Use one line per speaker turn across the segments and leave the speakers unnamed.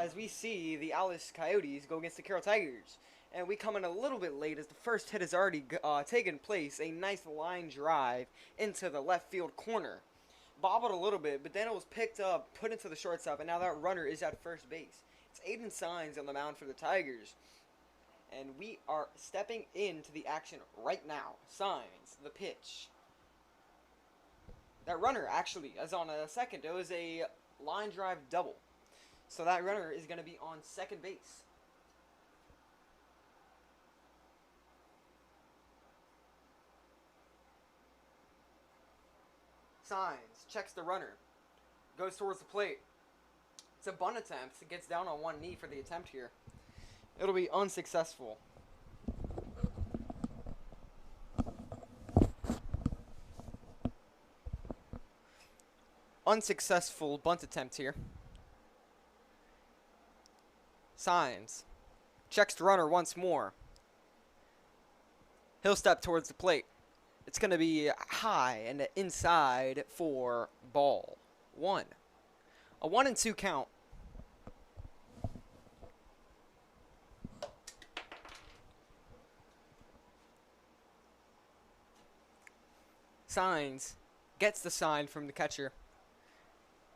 as we see the Alice Coyotes go against the Carroll Tigers. And we come in a little bit late as the first hit has already taken place. A nice line drive into the left field corner. Bobbled a little bit, but then it was picked up, put into the shortstop, and now that runner is at first base. It's Aiden Signs on the mound for the Tigers. And we are stepping into the action right now. Signs, the pitch. That runner actually is on a second. It was a line drive double. So that runner is going to be on second base. Signs, checks the runner, goes towards the plate. It's a bunt attempt. It gets down on one knee for the attempt here. It'll be unsuccessful. Unsuccessful bunt attempt here. Signs, checks the runner once more. He'll step towards the plate. It's going to be high and inside for ball one. A 1-2 count. Signs gets the sign from the catcher.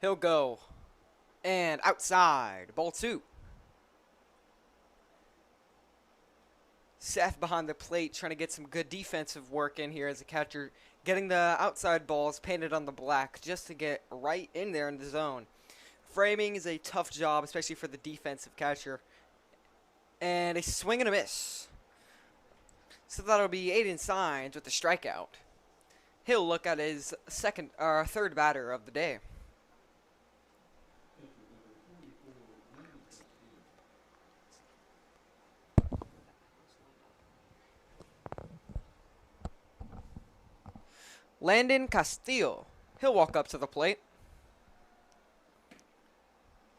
He'll go. And outside. Ball two. Seth behind the plate trying to get some good defensive work in here as a catcher. Getting the outside balls painted on the black just to get right in there in the zone. Framing is a tough job, especially for the defensive catcher. And a swing and a miss. So that'll be Aiden Signs with the strikeout. He'll look at his third batter of the day. Landon Castillo. He'll walk up to the plate.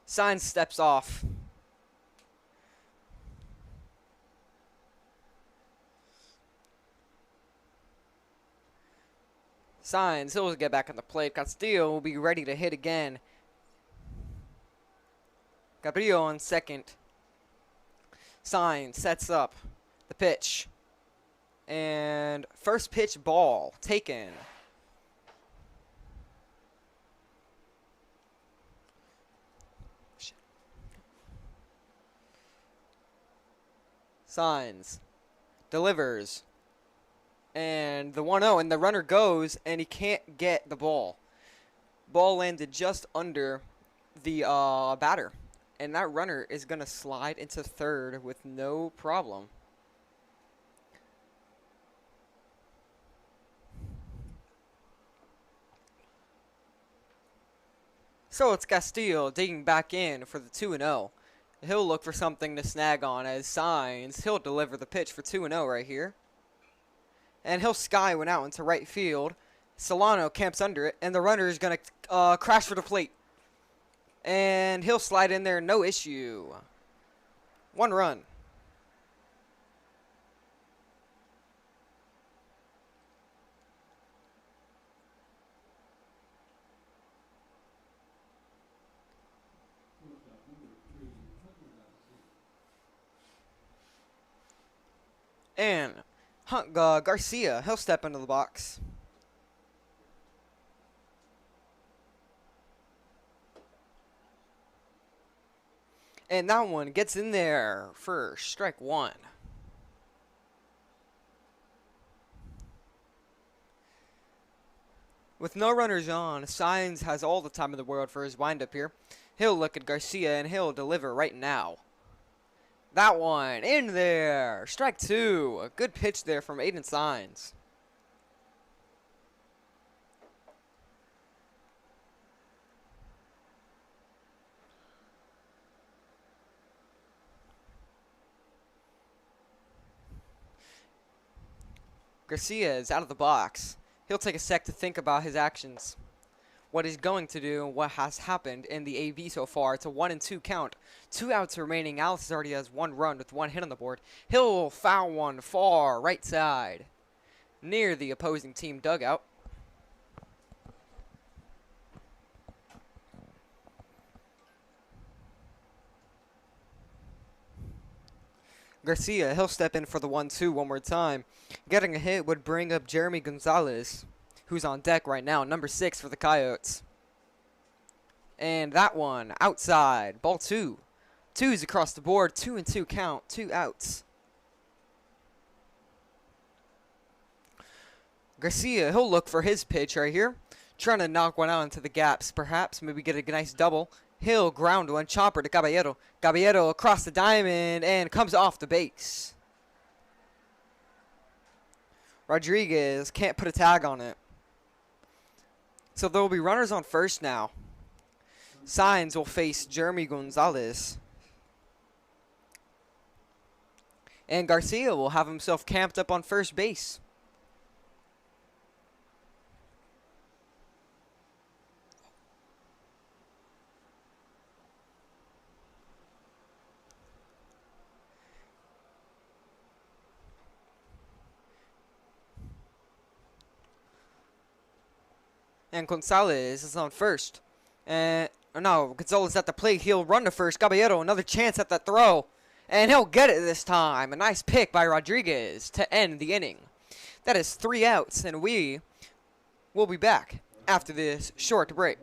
Signs steps off. Signs, he'll get back on the plate. Castillo will be ready to hit again. Gabriel on second. Signs sets up the pitch. And first pitch ball taken. Signs delivers. And the 1-0, and the runner goes, and he can't get the ball. Ball landed just under the batter. And that runner is going to slide into third with no problem. So it's Castillo digging back in for the 2-0. He'll look for something to snag on as Signs. He'll deliver the pitch for 2-0 right here. And he'll sky one out into right field. Solano camps under it, and the runner is going to crash for the plate. And he'll slide in there, no issue. 1 run. And Garcia, he'll step into the box. And that one gets in there for strike one. With no runners on, Signs has all the time in the world for his windup here. He'll look at Garcia and he'll deliver right now. That one in there. Strike two. A good pitch there from Aiden Signs. Garcia is out of the box. He'll take a sec to think about his actions. What he's going to do and what has happened in the AV so far. It's a 1-2 count. 2 outs remaining. Alice already has 1 run with 1 hit on the board. He'll foul one far right side near the opposing team dugout. Garcia, he'll step in for the 1-2 one more time. Getting a hit would bring up Jeremy Gonzalez, who's on deck right now, number 6 for the Coyotes. And that one, outside, ball 2. Twos across the board, 2-2 count, 2 outs. Garcia, he'll look for his pitch right here. Trying to knock one out into the gaps, perhaps. Maybe get a nice double. He'll ground one, chopper to Caballero. Caballero across the diamond and comes off the base. Rodriguez can't put a tag on it. So there will be runners on first now. Signs will face Jeremy Gonzalez. And Garcia will have himself camped up on first base. And Gonzalez is on first. And no, Gonzalez at the plate. He'll run to first. Caballero, another chance at that throw. And he'll get it this time. A nice pick by Rodriguez to end the inning. That is 3 outs, and we will be back after this short break.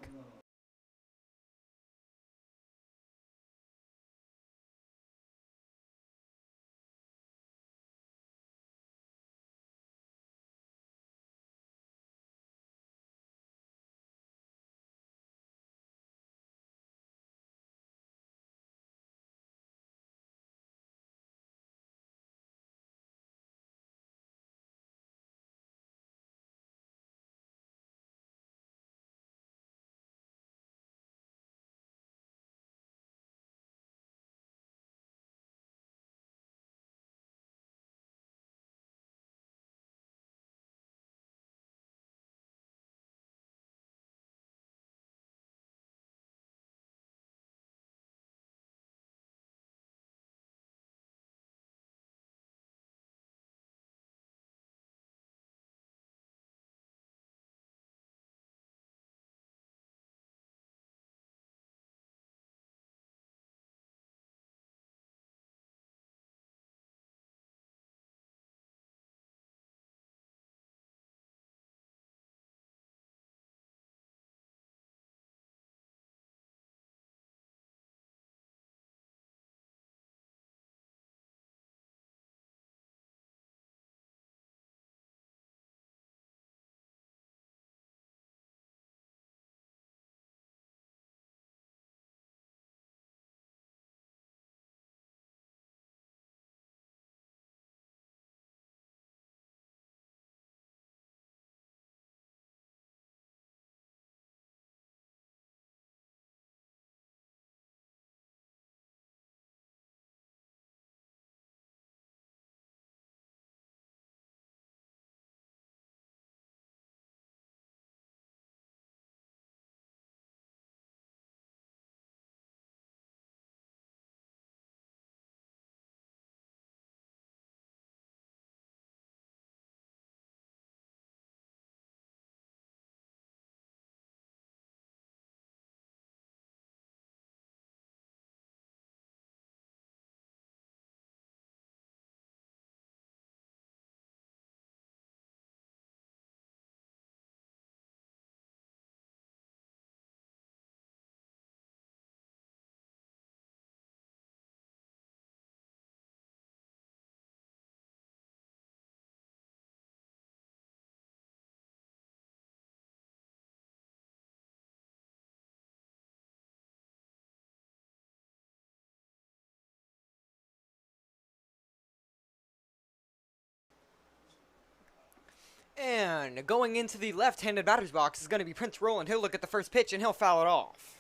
And going into the left-handed batter's box is going to be Prince Roland. He'll look at the first pitch and he'll foul it off,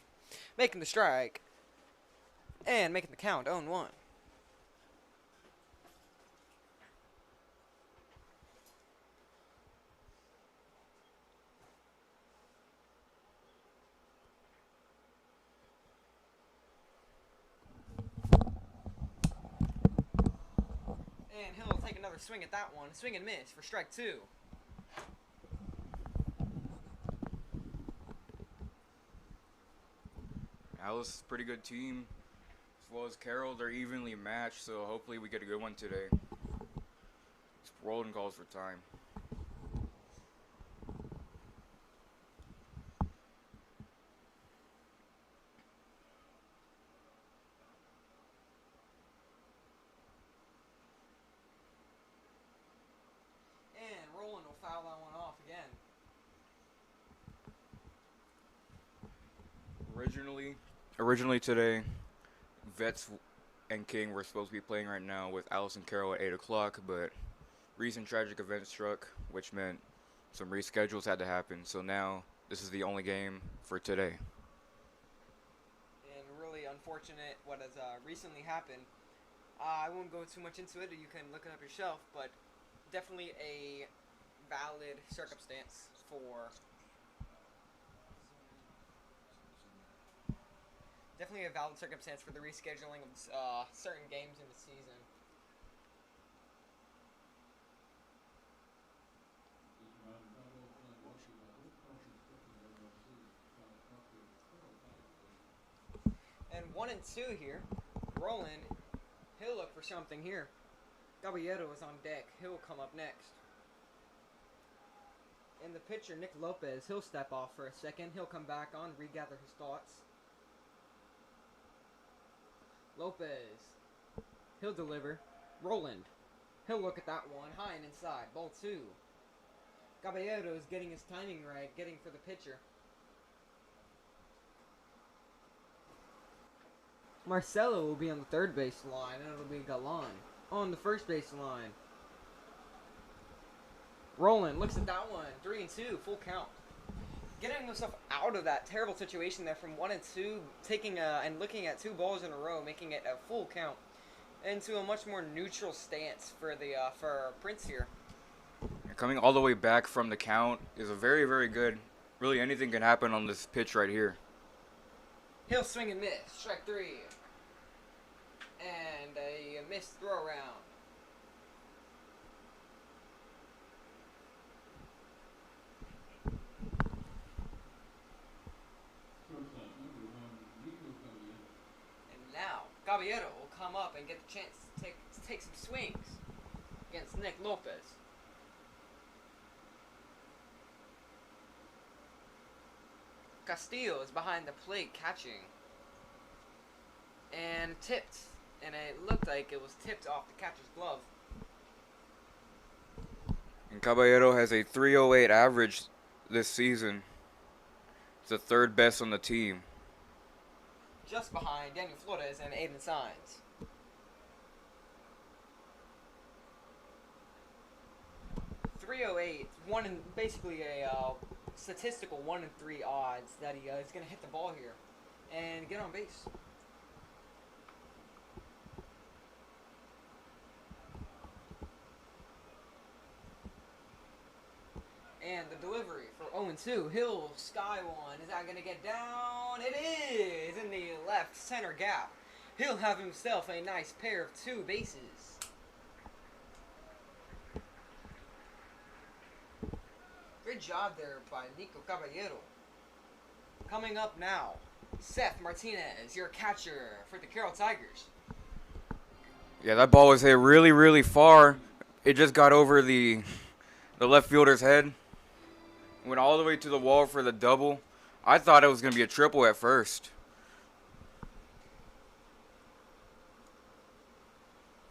making the strike and making the count 0-1. And he'll take another swing at that one. Swing and miss for strike 2.
Alice, pretty good team. well as Carroll. They're evenly matched, so hopefully we get a good one today. It's rolling calls for time.
And Roland will foul that one off again.
Originally today, Vets and King were supposed to be playing right now with Alice and Carroll at 8 o'clock, but recent tragic event struck, which meant some reschedules had to happen. So now this is the only game for today.
And really unfortunate what has recently happened. I won't go too much into it. You can look it up yourself, but definitely a valid circumstance for the rescheduling of certain games in the season. And 1-2 here. Roland, he'll look for something here. Caballero is on deck. He'll come up next. In the pitcher, Nick Lopez, he'll step off for a second. He'll come back on, regather his thoughts. Lopez, he'll deliver. Roland, he'll look at that one, high and inside. Ball 2. Caballero is getting his timing right, getting for the pitcher. Marcelo will be on the third base line, and it'll be Galan on the first base line. Roland looks at that one. 3-2, full count. Getting himself out of that terrible situation there from 1-2, taking and looking at 2 balls in a row, making it a full count, into a much more neutral stance for the for Prince here.
Coming all the way back from the count is a very, very good. Really, anything can happen on this pitch right here.
He'll swing and miss. Strike 3. And a missed throw around. And now, Caballero will come up and get the chance to take some swings against Nick Lopez. Castillo is behind the plate catching. And tipped. And it looked like it was tipped off the catcher's glove.
And Caballero has a 308 average this season. It's the third best on the team.
Just behind Daniel Flores and Aiden Saenz. .308, basically a statistical 1-3 odds that he is going to hit the ball here and get on base. And the delivery for 0-2. Hill, sky one. Is that going to get down? It is in the left center gap. He'll have himself a nice pair of 2 bases. Good job there by Nico Caballero. Coming up now, Seth Martinez, your catcher for the Carroll Tigers.
Yeah, that ball was hit really, really far. It just got over the left fielder's head. Went all the way to the wall for the double. I thought it was going to be a triple at first.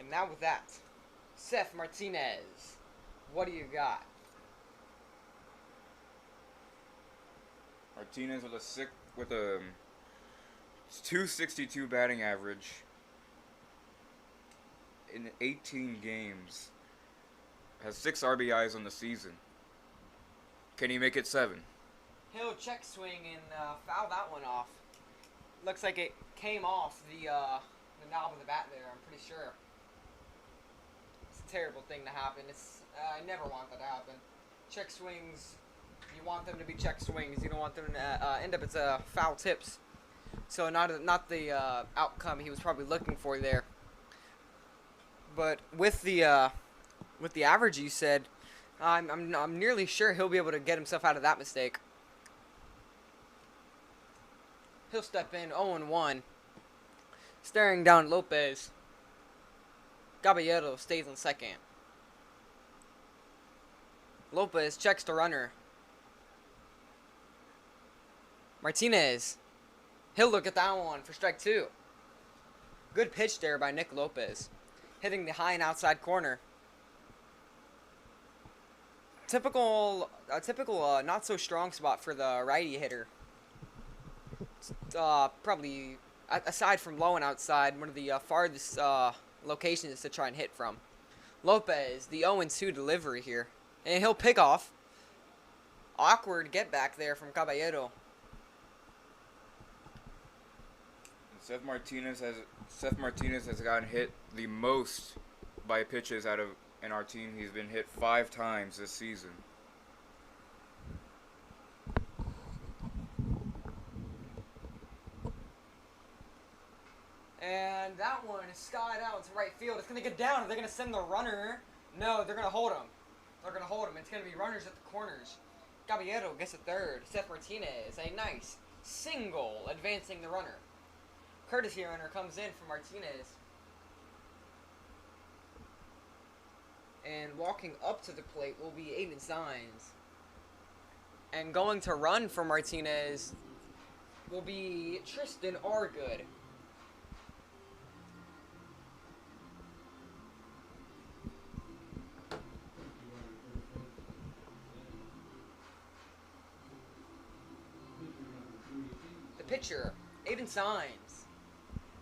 And now with that, Seth Martinez, what do you got?
Martinez with a 262 batting average in 18 games. Has 6 RBIs on the season. Can he make it 7?
He'll check swing and foul that one off. Looks like it came off the knob of the bat there, I'm pretty sure. It's a terrible thing to happen. I never want that to happen. Check swings, you want them to be check swings. You don't want them to end up as foul tips. So not the outcome he was probably looking for there. But with the average you said, I'm nearly sure he'll be able to get himself out of that mistake. He'll step in 0-1. Staring down Lopez. Caballero stays on second. Lopez checks the runner. Martinez. He'll look at that one for strike two. Good pitch there by Nick Lopez. Hitting the high and outside corner. Typical not so strong spot for the righty hitter. Probably, aside from low and outside, one of the farthest locations to try and hit from. Lopez, the 0-2 delivery here. And he'll pick off. Awkward get back there from Caballero.
Seth Martinez has gotten hit the most by pitches out of in our team. He's been hit 5 times this season.
And that one is skied out to right field. It's going to get down. Are they going to send the runner? No, they're going to hold him. They're going to hold him. It's going to be runners at the corners. Caballero gets a third. Seth Martinez, a nice single advancing the runner. Courtesy runner comes in for Martinez. And walking up to the plate will be Aiden Signs. And going to run for Martinez will be Tristan Argood. The pitcher, Aiden Signs.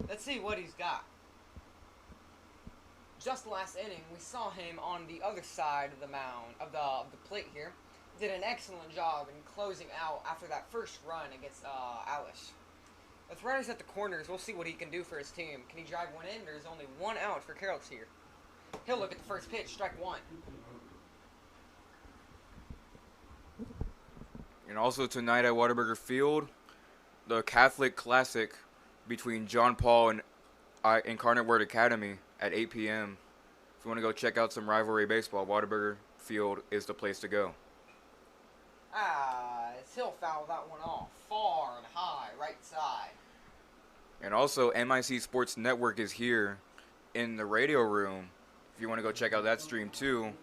Let's see what he's got. Just last inning, we saw him on the other side of the mound, of the plate here. Did an excellent job in closing out after that first run against Alice. With runners at the corners, we'll see what he can do for his team. Can he drive one in? There's only one out for Carroll here. He'll look at the first pitch, strike one.
And also tonight at Whataburger Field, the Catholic Classic between John Paul and Incarnate Word Academy at 8 p.m. If you want to go check out some rivalry baseball, Whataburger Field is the place to go.
He'll foul that one off. Far and high, right side.
And also, MIC Sports Network is here in the radio room. If you want to go check out that stream too.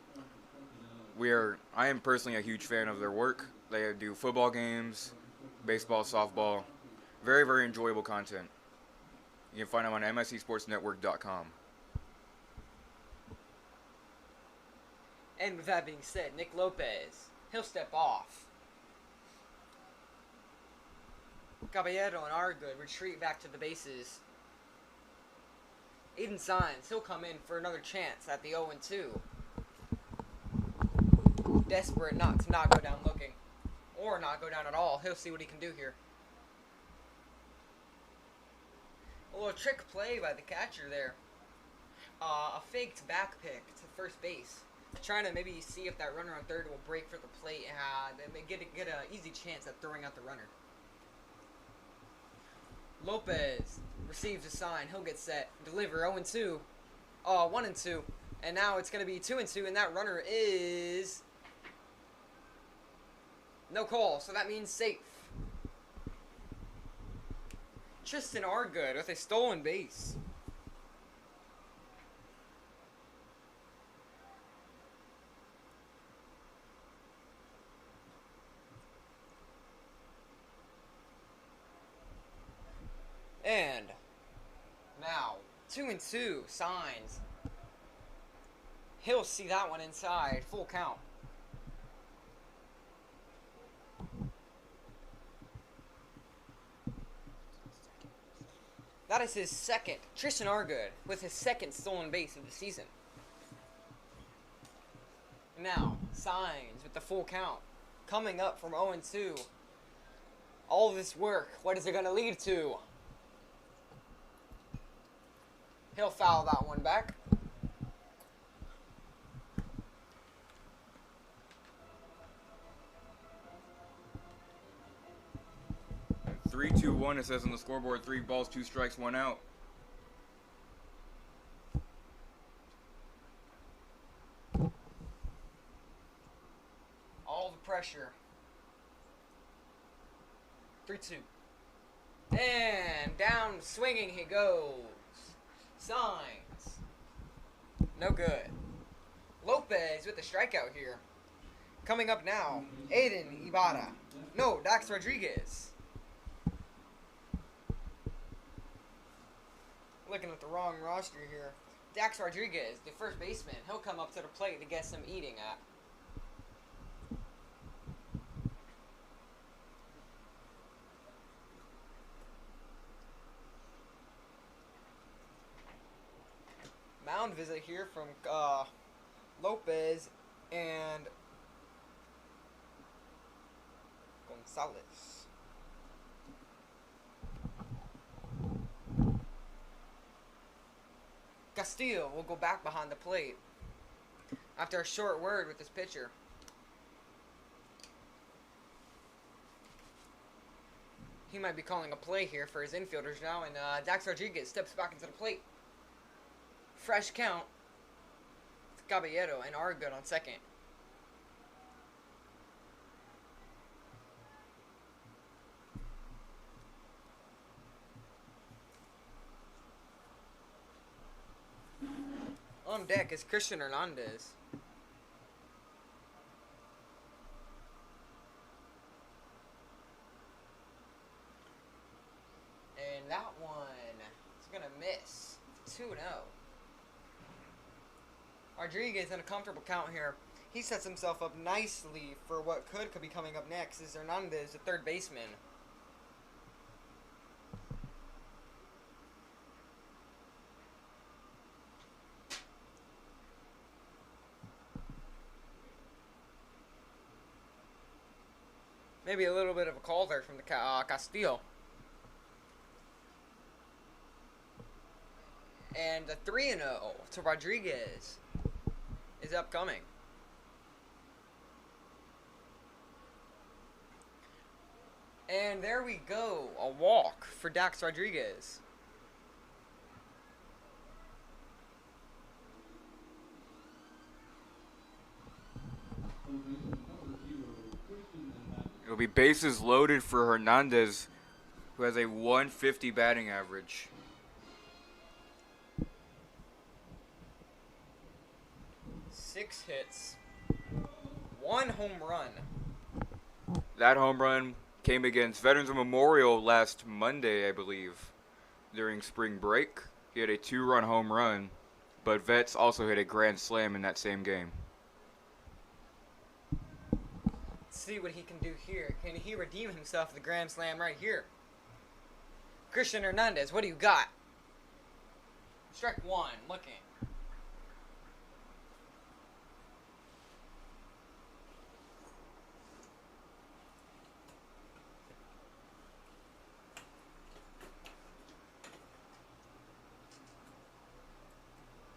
I am personally a huge fan of their work. They do football games, baseball, softball. Very, very enjoyable content. You can find them on micsportsnetwork.com.
And with that being said, Nick Lopez, he'll step off. Caballero and Argood retreat back to the bases. Aiden Signs, he'll come in for another chance at the 0-2. Desperate not to not go down looking. Or not go down at all. He'll see what he can do here. A little trick play by the catcher there. A faked back pick to first base. Trying to maybe see if that runner on third will break for the plate and get an easy chance at throwing out the runner. Lopez receives a sign. He'll get set. Deliver 0-2. 1-2. And now it's going to be 2-2, and that runner is no call, so that means safe. Tristan Argood with a stolen base. And now 2-2 Signs. He'll see that one inside. Full count. That is his second. Tristan Argood with his second stolen base of the season. Now, Signs with the full count. Coming up from 0-2. All this work, what is it going to lead to? He'll foul that one back.
At 3-2-1, it says on the scoreboard, 3 balls, 2 strikes, 1 out.
All the pressure. 3-2. And down swinging he goes. No good. Lopez with the strikeout here. Coming up now, Aiden Ibarra. No, Dax Rodriguez. Looking at the wrong roster here. Dax Rodriguez, the first baseman. He'll come up to the plate to get some eating at. Mound visit here from Lopez and Gonzalez. Castillo will go back behind the plate after a short word with his pitcher. He might be calling a play here for his infielders now, and Dax Rodriguez steps back into the plate. Fresh count. Caballero and are good on second. On deck is Christian Hernandez. And that one is going to miss. 2-0. Rodriguez in a comfortable count here. He sets himself up nicely for what could be coming up next. Is Hernandez, the third baseman. Maybe a little bit of a call there from the Castillo. And the 3-0 to Rodriguez is upcoming. And there we go. A walk for Dax Rodriguez.
It'll be bases loaded for Hernandez, who has a 150 batting average.
Six hits, 1 home run.
That home run came against Veterans Memorial last Monday, I believe, during spring break. He had a 2-run home run, but Vets also hit a grand slam in that same game.
See what he can do here. Can he redeem himself with the grand slam right here? Christian Hernandez, what do you got? Strike one, looking.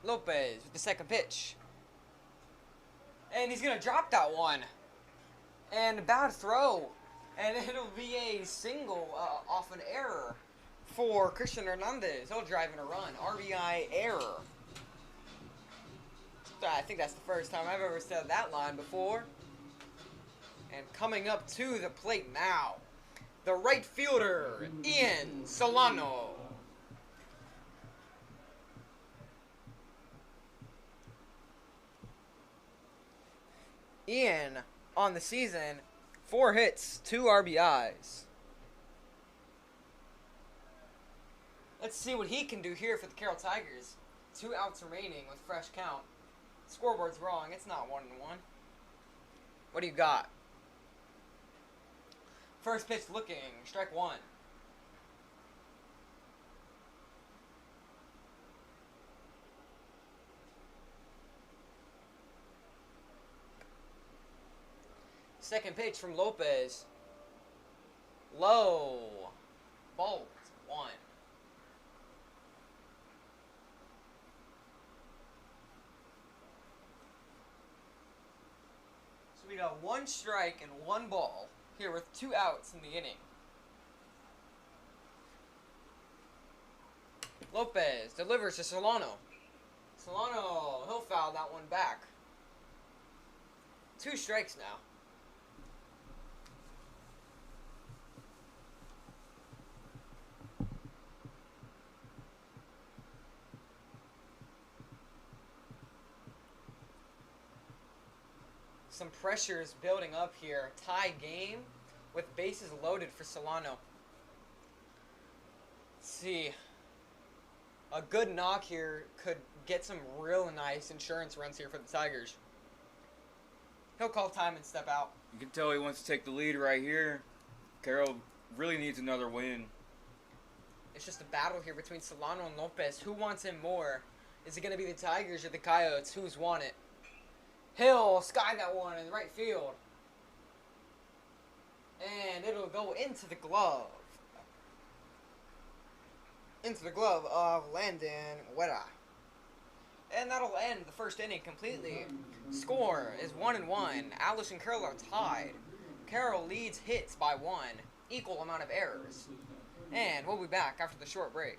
Lopez with the second pitch. And he's going to drop that one. And a bad throw. And it'll be a single off an error for Christian Hernandez. He'll drive in a run. RBI error. I think that's the first time I've ever said that line before. And coming up to the plate now, the right fielder, Ian Solano. Ian, on the season, 4 hits, 2 RBIs. Let's see what he can do here for the Carroll Tigers. 2 outs remaining with fresh count. Scoreboard's wrong. It's not 1-1. What do you got? First pitch looking. Strike one. Second pitch from Lopez. Low. Ball. 1. So we got 1 strike and 1 ball here with 2 outs in the inning. Lopez delivers to Solano. Solano, he'll foul that one back. 2 strikes now. Some pressure is building up here. Tie game with bases loaded for Solano. Let's see. A good knock here could get some real nice insurance runs here for the Tigers. He'll call time and step out.
You can tell he wants to take the lead right here. Carroll really needs another win.
It's just a battle here between Solano and Lopez. Who wants him more? Is it going to be the Tigers or the Coyotes? Who's won it? Hill sky that one in the right field. And it'll go into the glove. Into the glove of Landon Weta. And that'll end the first inning completely. Score is 1-1. Alice and Carroll are tied. Carroll leads hits by 1. Equal amount of errors. And we'll be back after the short break.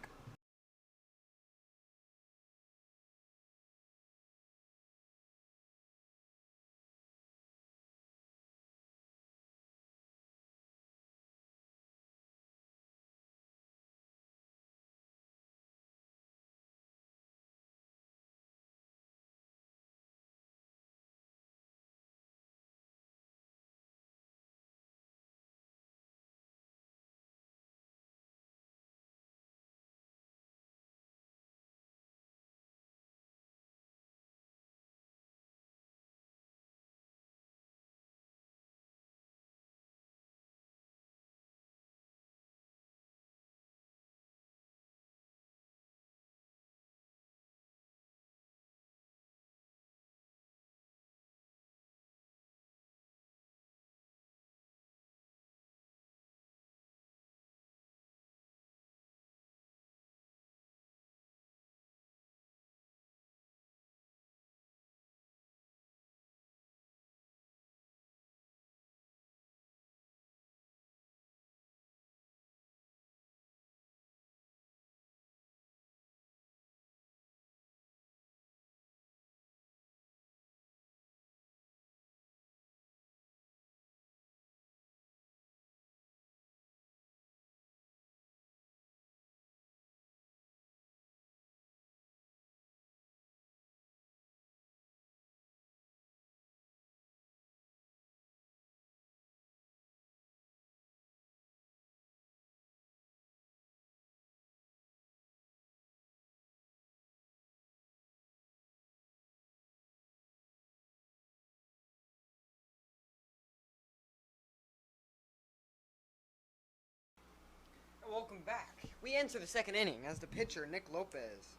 Welcome back. We enter the second inning as the pitcher, Nick Lopez.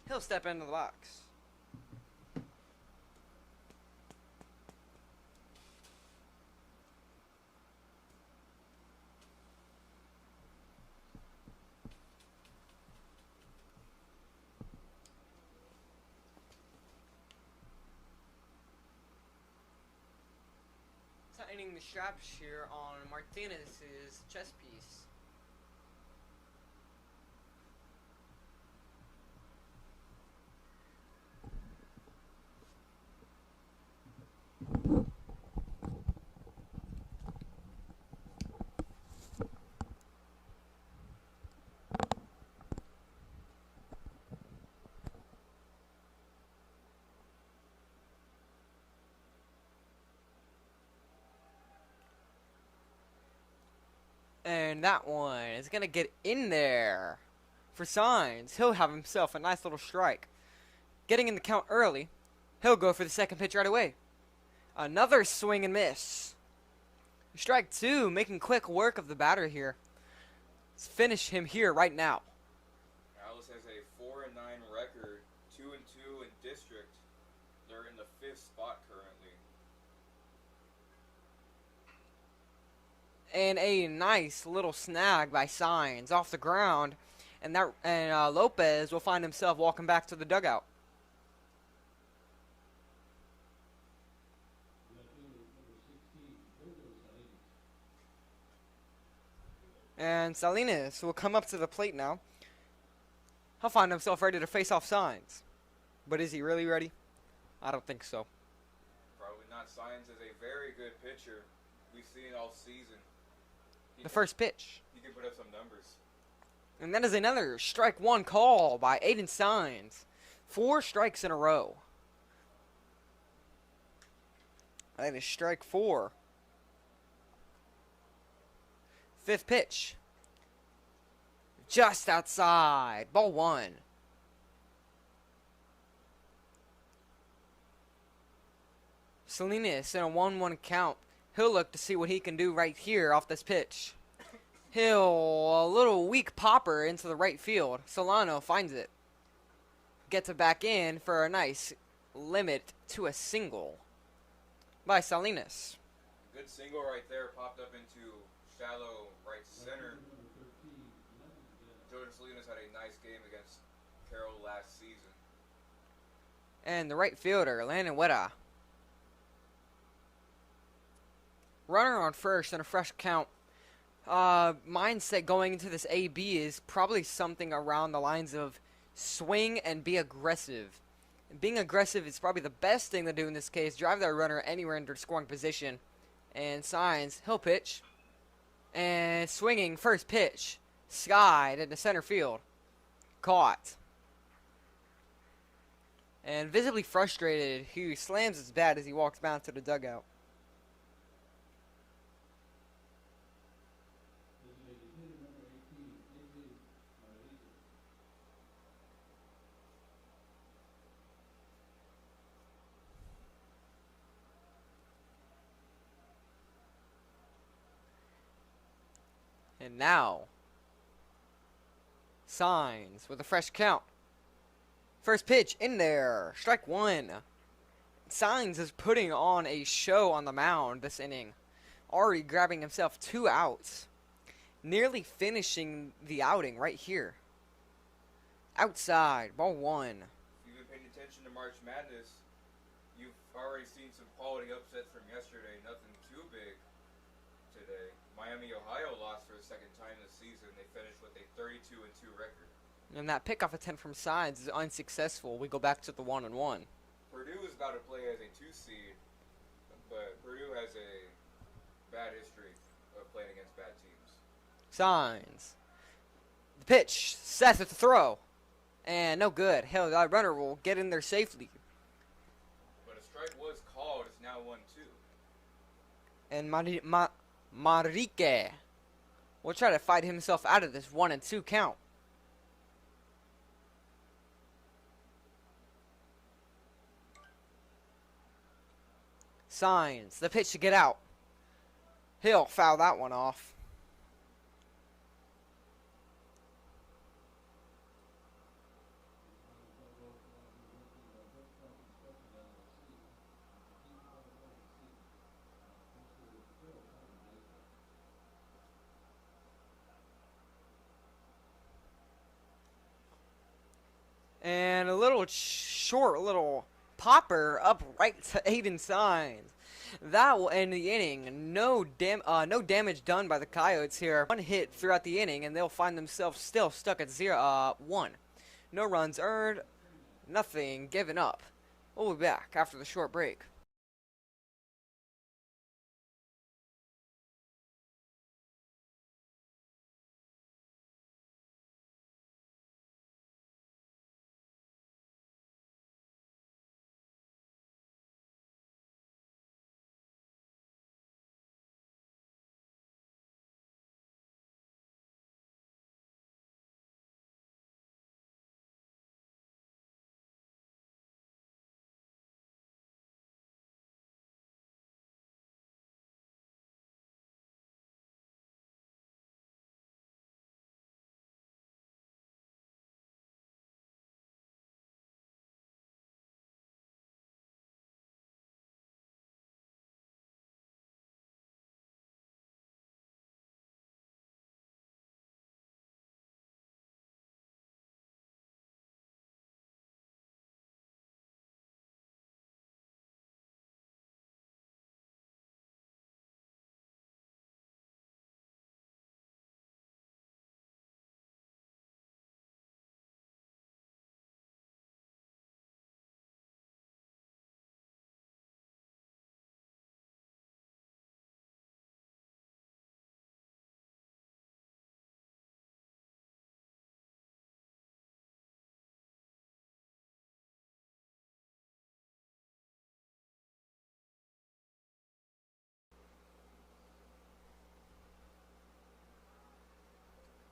He'll step into the box. Tightening the straps here on Martinez's chest piece. And that one is going to get in there for Signs. He'll have himself a nice little strike. Getting in the count early, he'll go for the second pitch right away. Another swing and miss. Strike 2, making quick work of the batter here. Let's finish him here right now.
Alice has a 4-9 record, 2-2 in district. They're in the 5th spot currently.
And a nice little snag by Signs off the ground, and Lopez will find himself walking back to the dugout. And Salinas will come up to the plate now. He'll find himself ready to face off Signs. But is he really ready? I don't think so.
Probably not. Signs is a very good pitcher. We've seen all season.
The first pitch.
He can put up some numbers.
And that is another strike 1 call by Aiden Signs. 4 strikes in a row. That is strike 4. Fifth pitch. Just outside. Ball 1. Salinas in a 1-1 count. He'll look to see what he can do right here off this pitch. Hill, a little weak popper into the right field. Solano finds it. Gets it back in for a nice limit to a single by Salinas.
Good single right there, popped up into shallow right center. Jordan Salinas had a nice game against Carroll last season.
And the right fielder, Landon Weta. Runner on first and a fresh count. Mindset going into this AB is probably something around the lines of swing and be aggressive. Being aggressive is probably the best thing to do in this case. Drive that runner anywhere into scoring position. And signs, he'll pitch. And swinging, first pitch. Skied into center field. Caught. And visibly frustrated, he slams his bat as he walks back to the dugout. And now, Signs with a fresh count. First pitch in there, strike 1. Signs is putting on a show on the mound this inning, already grabbing himself 2 outs, nearly finishing the outing right here. Outside, ball 1.
If you've been paying attention to March Madness, you've already seen some quality upsets from yesterday. Nothing too big today. Miami, Ohio lost for the second time this season. They finished with a 32-2 record.
And that pickoff attempt from Signs is unsuccessful. We go back to the 1-1.
Purdue is about to play as a 2 seed, but Purdue has a bad history of playing against bad teams.
Signs. The pitch, Seth at the throw. And no good. Hell, that runner will get in there safely.
But a strike was called. It's now 1-2.
And Manrique will try to fight himself out of this 1-2 count. Signs. The pitch to get out. He'll foul that one off. And a little short, little popper up right to Aiden Signs. That will end the inning. No damage done by the Coyotes here. 1 hit throughout the inning, and they'll find themselves still stuck at 0-1. No runs earned, nothing given up. We'll be back after the short break.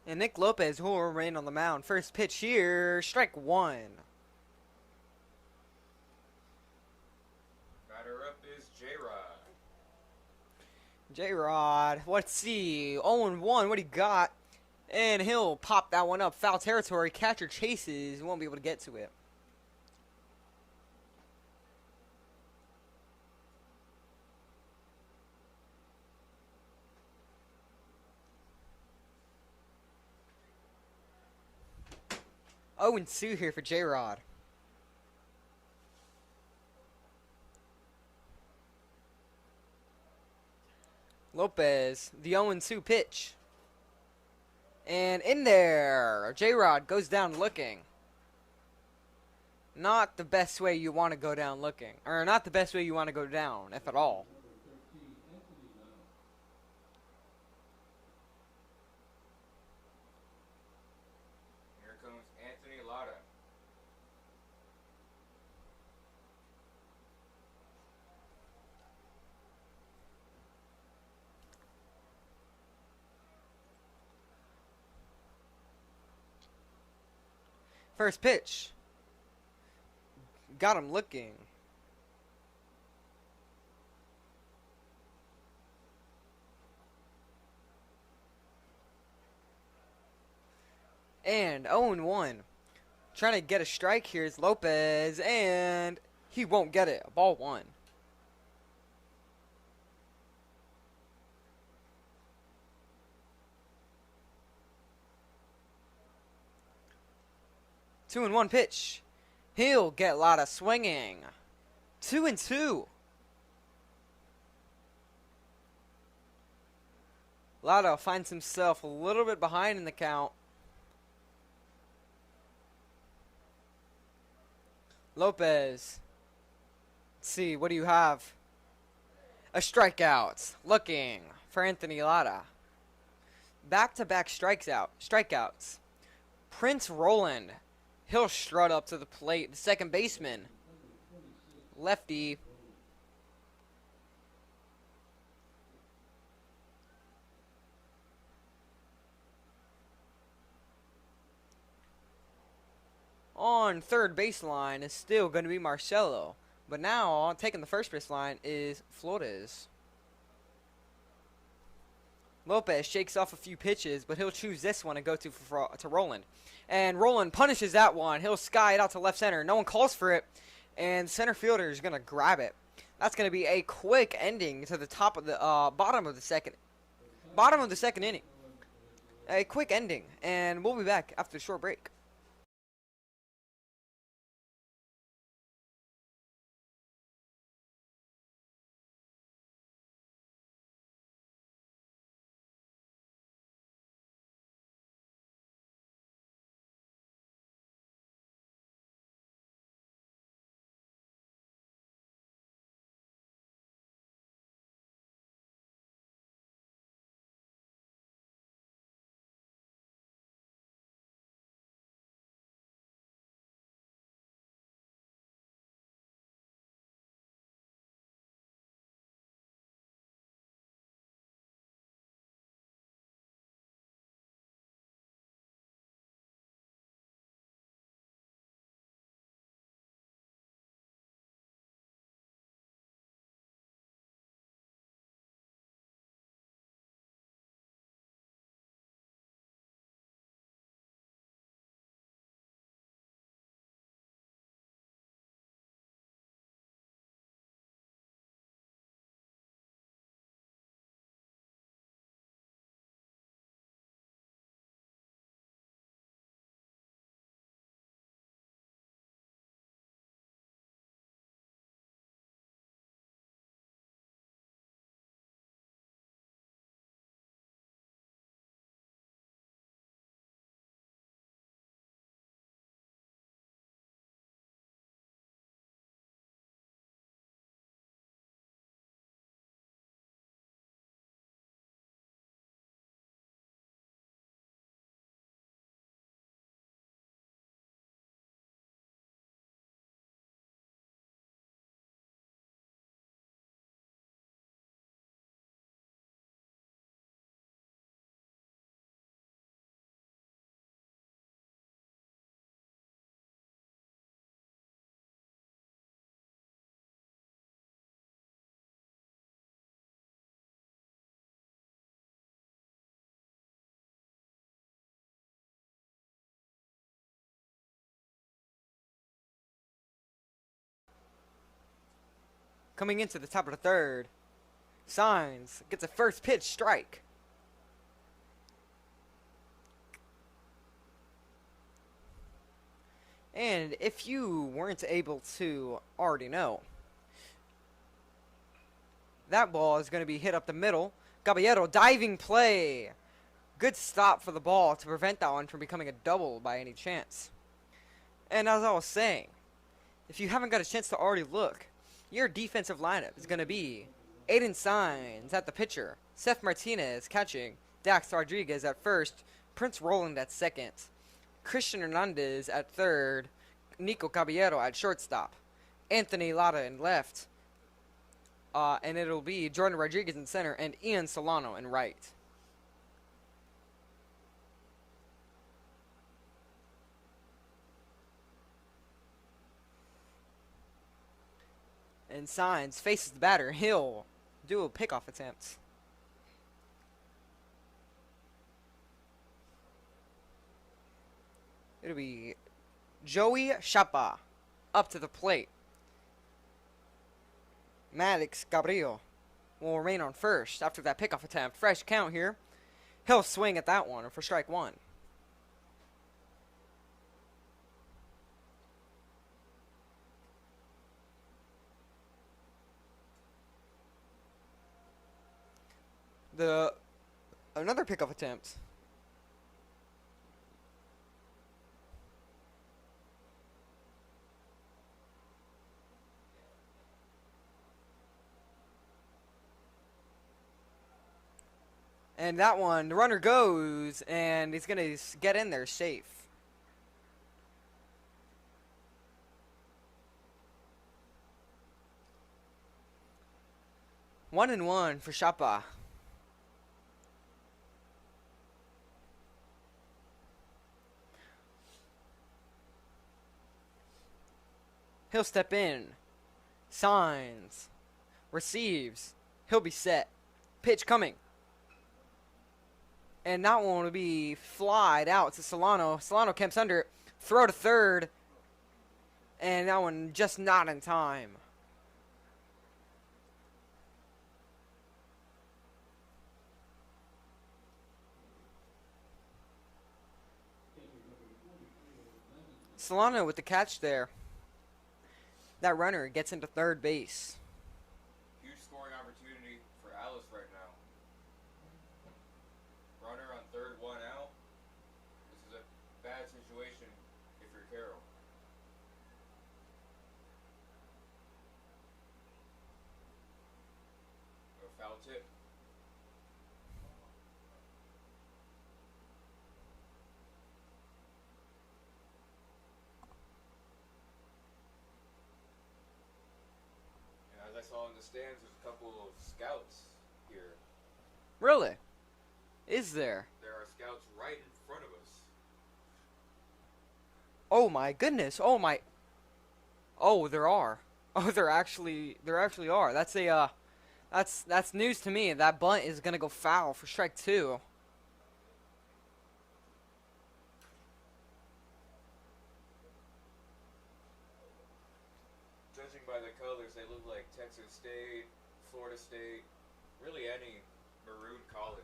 And Nick Lopez will remain on the mound. First pitch here, strike one.
Batter up is J-Rod.
J-Rod, let's see. 0-1, what he got? And he'll pop that one up. Foul territory. Catcher chases. Won't be able to get to it. Oh, and 2 here for J-Rod. Lopez, the 0-2 pitch. And in there, J-Rod goes down looking. Not the best way you want to go down looking. Or not the best way you want to go down, if at all.
Here comes Anthony Lotta.
First pitch. Got him looking. And 0-1. Trying to get a strike here is Lopez. And he won't get it. Ball 1. Two and one pitch. He'll get Lotta swinging. 2-2. Lotta finds himself a little bit behind in the count. Lopez. Let's see, what do you have? A strikeout. Looking for Anthony Lotta. Back-to-back strikeouts. Prince Roland. He'll strut up to the plate. The second baseman. Lefty. On third baseline is still going to be Marcelo. But now, taking the first baseline is Flores. Lopez shakes off a few pitches, but he'll choose this one and go to Roland. And Roland punishes that one. He'll sky it out to left center. No one calls for it, and center fielder is going to grab it. That's going to be a quick ending to the top of the bottom of the second inning. A quick ending, and we'll be back after the short break. Coming into the top of the third, Signs gets a first pitch strike. And if you weren't able to already know, that ball is going to be hit up the middle. Caballero diving play. Good stop for the ball to prevent that one from becoming a double by any chance. And as I was saying, if you haven't got a chance to already look, your defensive lineup is going to be Aiden Signs at the pitcher, Seth Martinez catching, Dax Rodriguez at first, Prince Roland at second, Christian Hernandez at third, Nico Caballero at shortstop, Anthony Lara in left, and it'll be Jordan Rodriguez in center and Ian Solano in right. And Signs faces the batter. He'll do a pickoff attempt. It'll be Joey Chapa up to the plate. Maddox Gabriel will remain on first after that pickoff attempt. Fresh count here. He'll swing at that one for strike one. Another pickoff attempt. And that one, the runner goes, and he's going to get in there safe. One and one for Chapa. He'll step in. Signs. Receives. He'll be set. Pitch coming. And that one will be flied out to Solano. Solano camps under it. Throw to third. And that one just not in time. Solano with the catch there. That runner gets into third base.
Huge scoring opportunity for Alice right now. Runner on third, one out. This is a bad situation if you're Carroll. A foul tip. I saw in the stands, there's a couple of scouts here.
Really? Is there?
There are scouts right in front of us.
Oh my goodness. Oh my. Oh, there are. Oh, there actually are. That's a that's news to me. That bunt is gonna go foul for strike two.
Judging by the colors, they look like Texas State, Florida State, really any maroon college.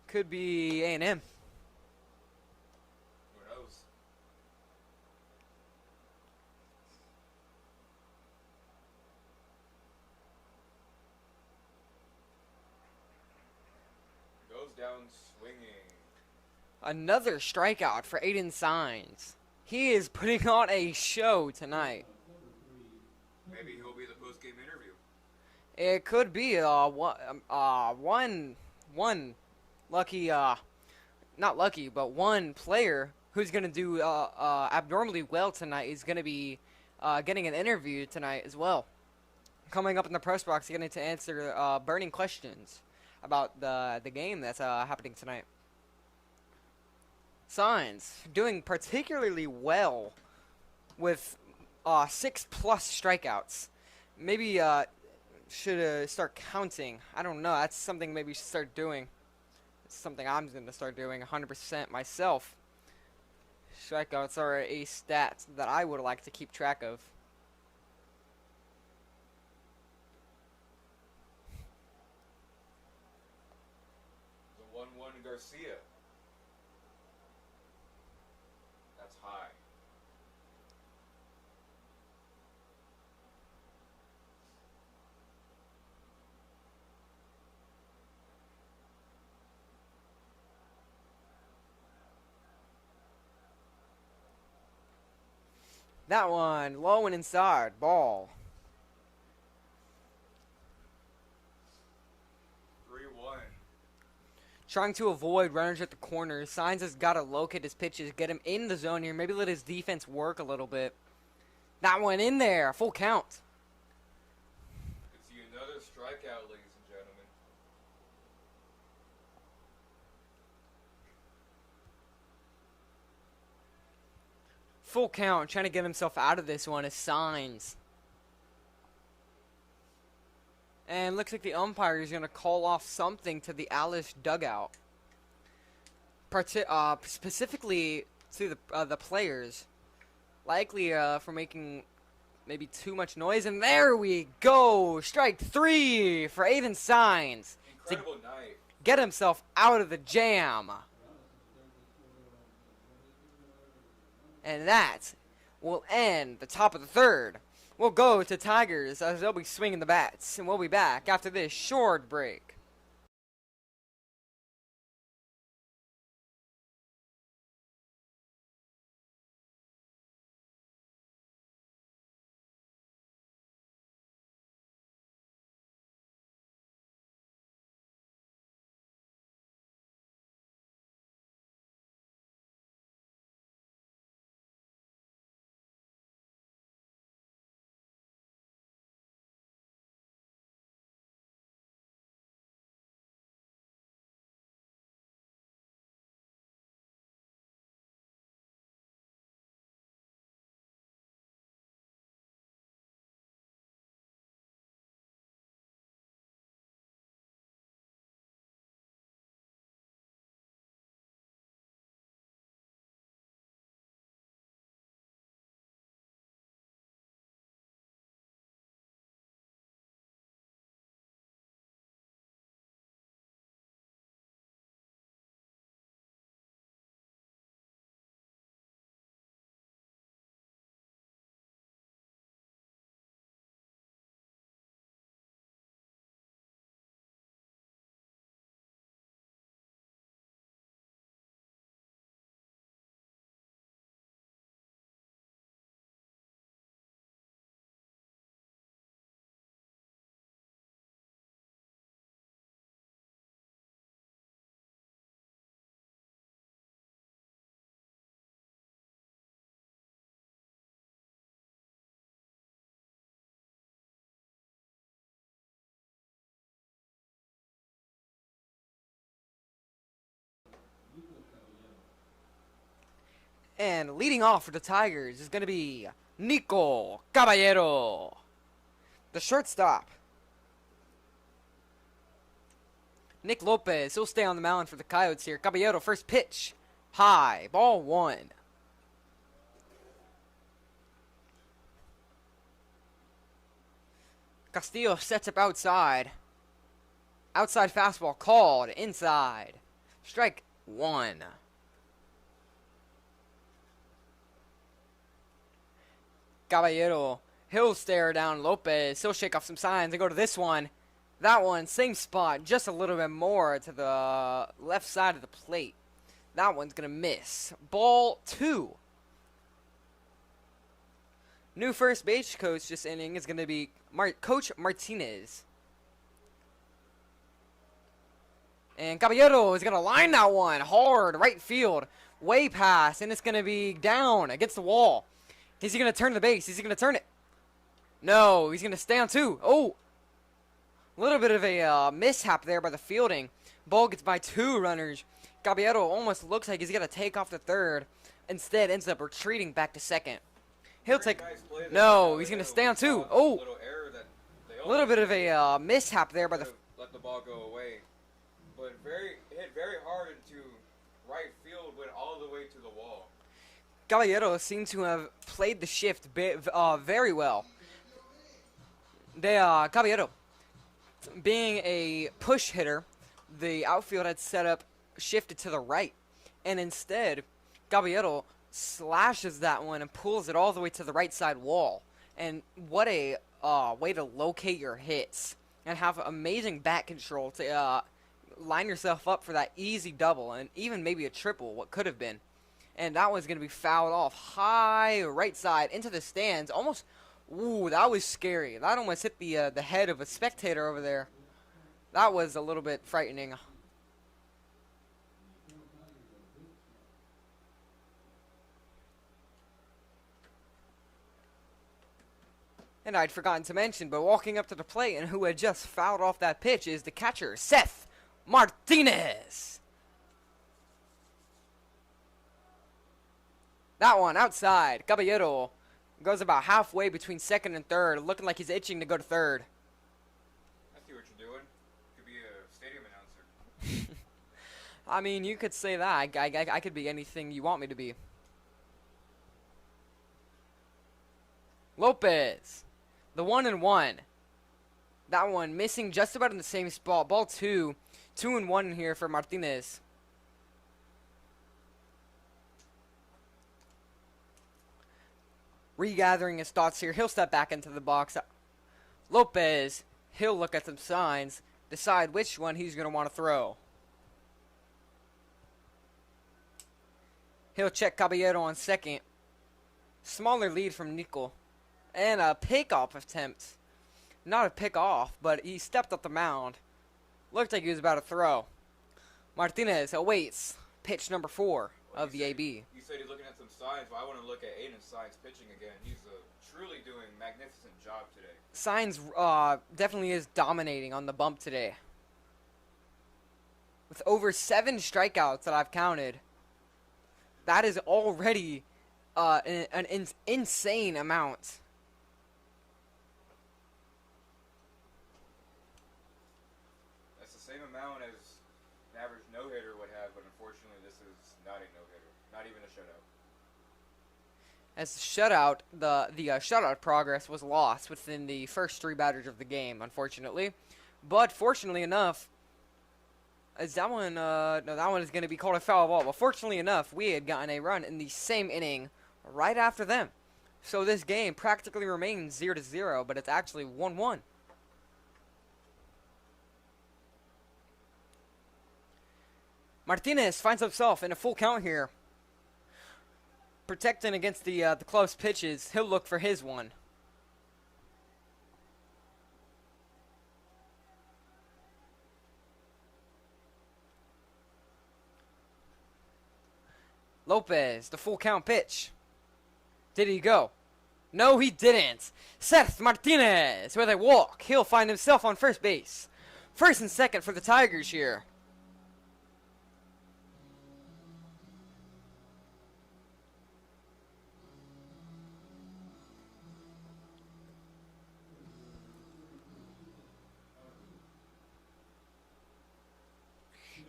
Could be A&M.
Who knows? Goes down swinging.
Another strikeout for Aiden Signs. He is putting on a show tonight.
Maybe he'll be the post-game interview.
It could be one lucky not lucky, but one player who's gonna do abnormally well tonight is gonna be getting an interview tonight as well. Coming up in the press box, getting to answer burning questions about the game that's happening tonight. Signs doing particularly well with 6+ strikeouts. Maybe should start counting. I don't know. That's something maybe we should start doing. It's something I'm going to start doing 100% myself. Strikeouts are a stat that I would like to keep track of.
Garcia. That's high.
That one low and inside. Ball.
3-1.
Trying to avoid runners at the corners. Signs has got to locate his pitches, get him in the zone here, maybe let his defense work a little bit. That one in there. Full count.
Could see another strikeout, ladies and gentlemen.
Full count. Trying to get himself out of this one is Signs. And looks like the umpire is going to call off something to the Alice dugout. Specifically to the players. Likely for making maybe too much noise. And there we go. Strike 3 for Aiden Signs.
Incredible night.
Get himself out of the jam. And that will end the top of the third. We'll go to Tigers as they'll be swinging the bats. And we'll be back after this short break. And leading off for the Tigers is going to be Nico Caballero, the shortstop. Nick Lopez, he'll stay on the mound for the Coyotes here. Caballero, first pitch. High, ball 1. Castillo sets up outside. Outside fastball called, inside. Strike 1. Caballero, he'll stare down Lopez. He'll shake off some signs and go to this one. That one, same spot, just a little bit more to the left side of the plate. That one's going to miss. Ball 2. New first base coach this inning is going to be Coach Martinez. And Caballero is going to line that one hard, right field, way past, and it's going to be down against the wall. Is he going to turn the base? Is he going to turn it? No, he's going to stay on 2. Oh, a little bit of a mishap there by the fielding. Ball gets by 2 runners. Caballero almost looks like he's going to take off the third. Instead, ends up retreating back to second. He'll take... No, he's going to stay on 2. Oh, a little bit of a mishap there by the...
Let the ball go away. But hit very hard into right field, went all the way to the wall.
Caballero seemed to have played the shift very well. Caballero, being a push hitter, the outfield had set up shifted to the right. And instead, Caballero slashes that one and pulls it all the way to the right side wall. And what a way to locate your hits and have amazing back control to line yourself up for that easy double and even maybe a triple, what could have been. And that one's going to be fouled off high right side into the stands. Almost, ooh, that was scary. That almost hit the head of a spectator over there. That was a little bit frightening. And I'd forgotten to mention, but walking up to the plate and who had just fouled off that pitch is the catcher, Seth Martinez. That one outside. Caballero goes about halfway between second and third, looking like he's itching to go to third.
I see what you're doing. Could be a stadium announcer.
I mean, you could say that. I could be anything you want me to be. Lopez. The 1-1. That one missing just about in the same spot. Ball 2. 2-1 here for Martinez. Regathering his thoughts here. He'll step back into the box. Lopez. He'll look at some signs. Decide which one he's going to want to throw. He'll check Caballero on second. Smaller lead from Nico. And a pick-off attempt. Not a pick-off, but he stepped up the mound. Looked like he was about to throw. Martinez awaits pitch number 4 of the AB.
You said he's looking at some signs, but I want to look at Aiden's signs pitching again. He's truly doing a magnificent job today.
Signs definitely is dominating on the bump today. With over 7 strikeouts that I've counted. That is already an insane amount.
That's the same amount as an average no-hitter would have, but unfortunately this is not a no-hitter. Not even a shutout.
As the shutout, the shutout progress was lost within the first 3 batters of the game, unfortunately. But fortunately enough, as that one, no, that one is going to be called a foul ball. But fortunately enough, we had gotten a run in the same inning right after them. So this game practically remains 0-0, but it's actually 1-1. Martinez finds himself in a full count here. Protecting against the close pitches. He'll look for his one. Lopez, the full count pitch. Did he go? No, he didn't. Seth Martinez with a walk. He'll find himself on first base. First and second for the Tigers here.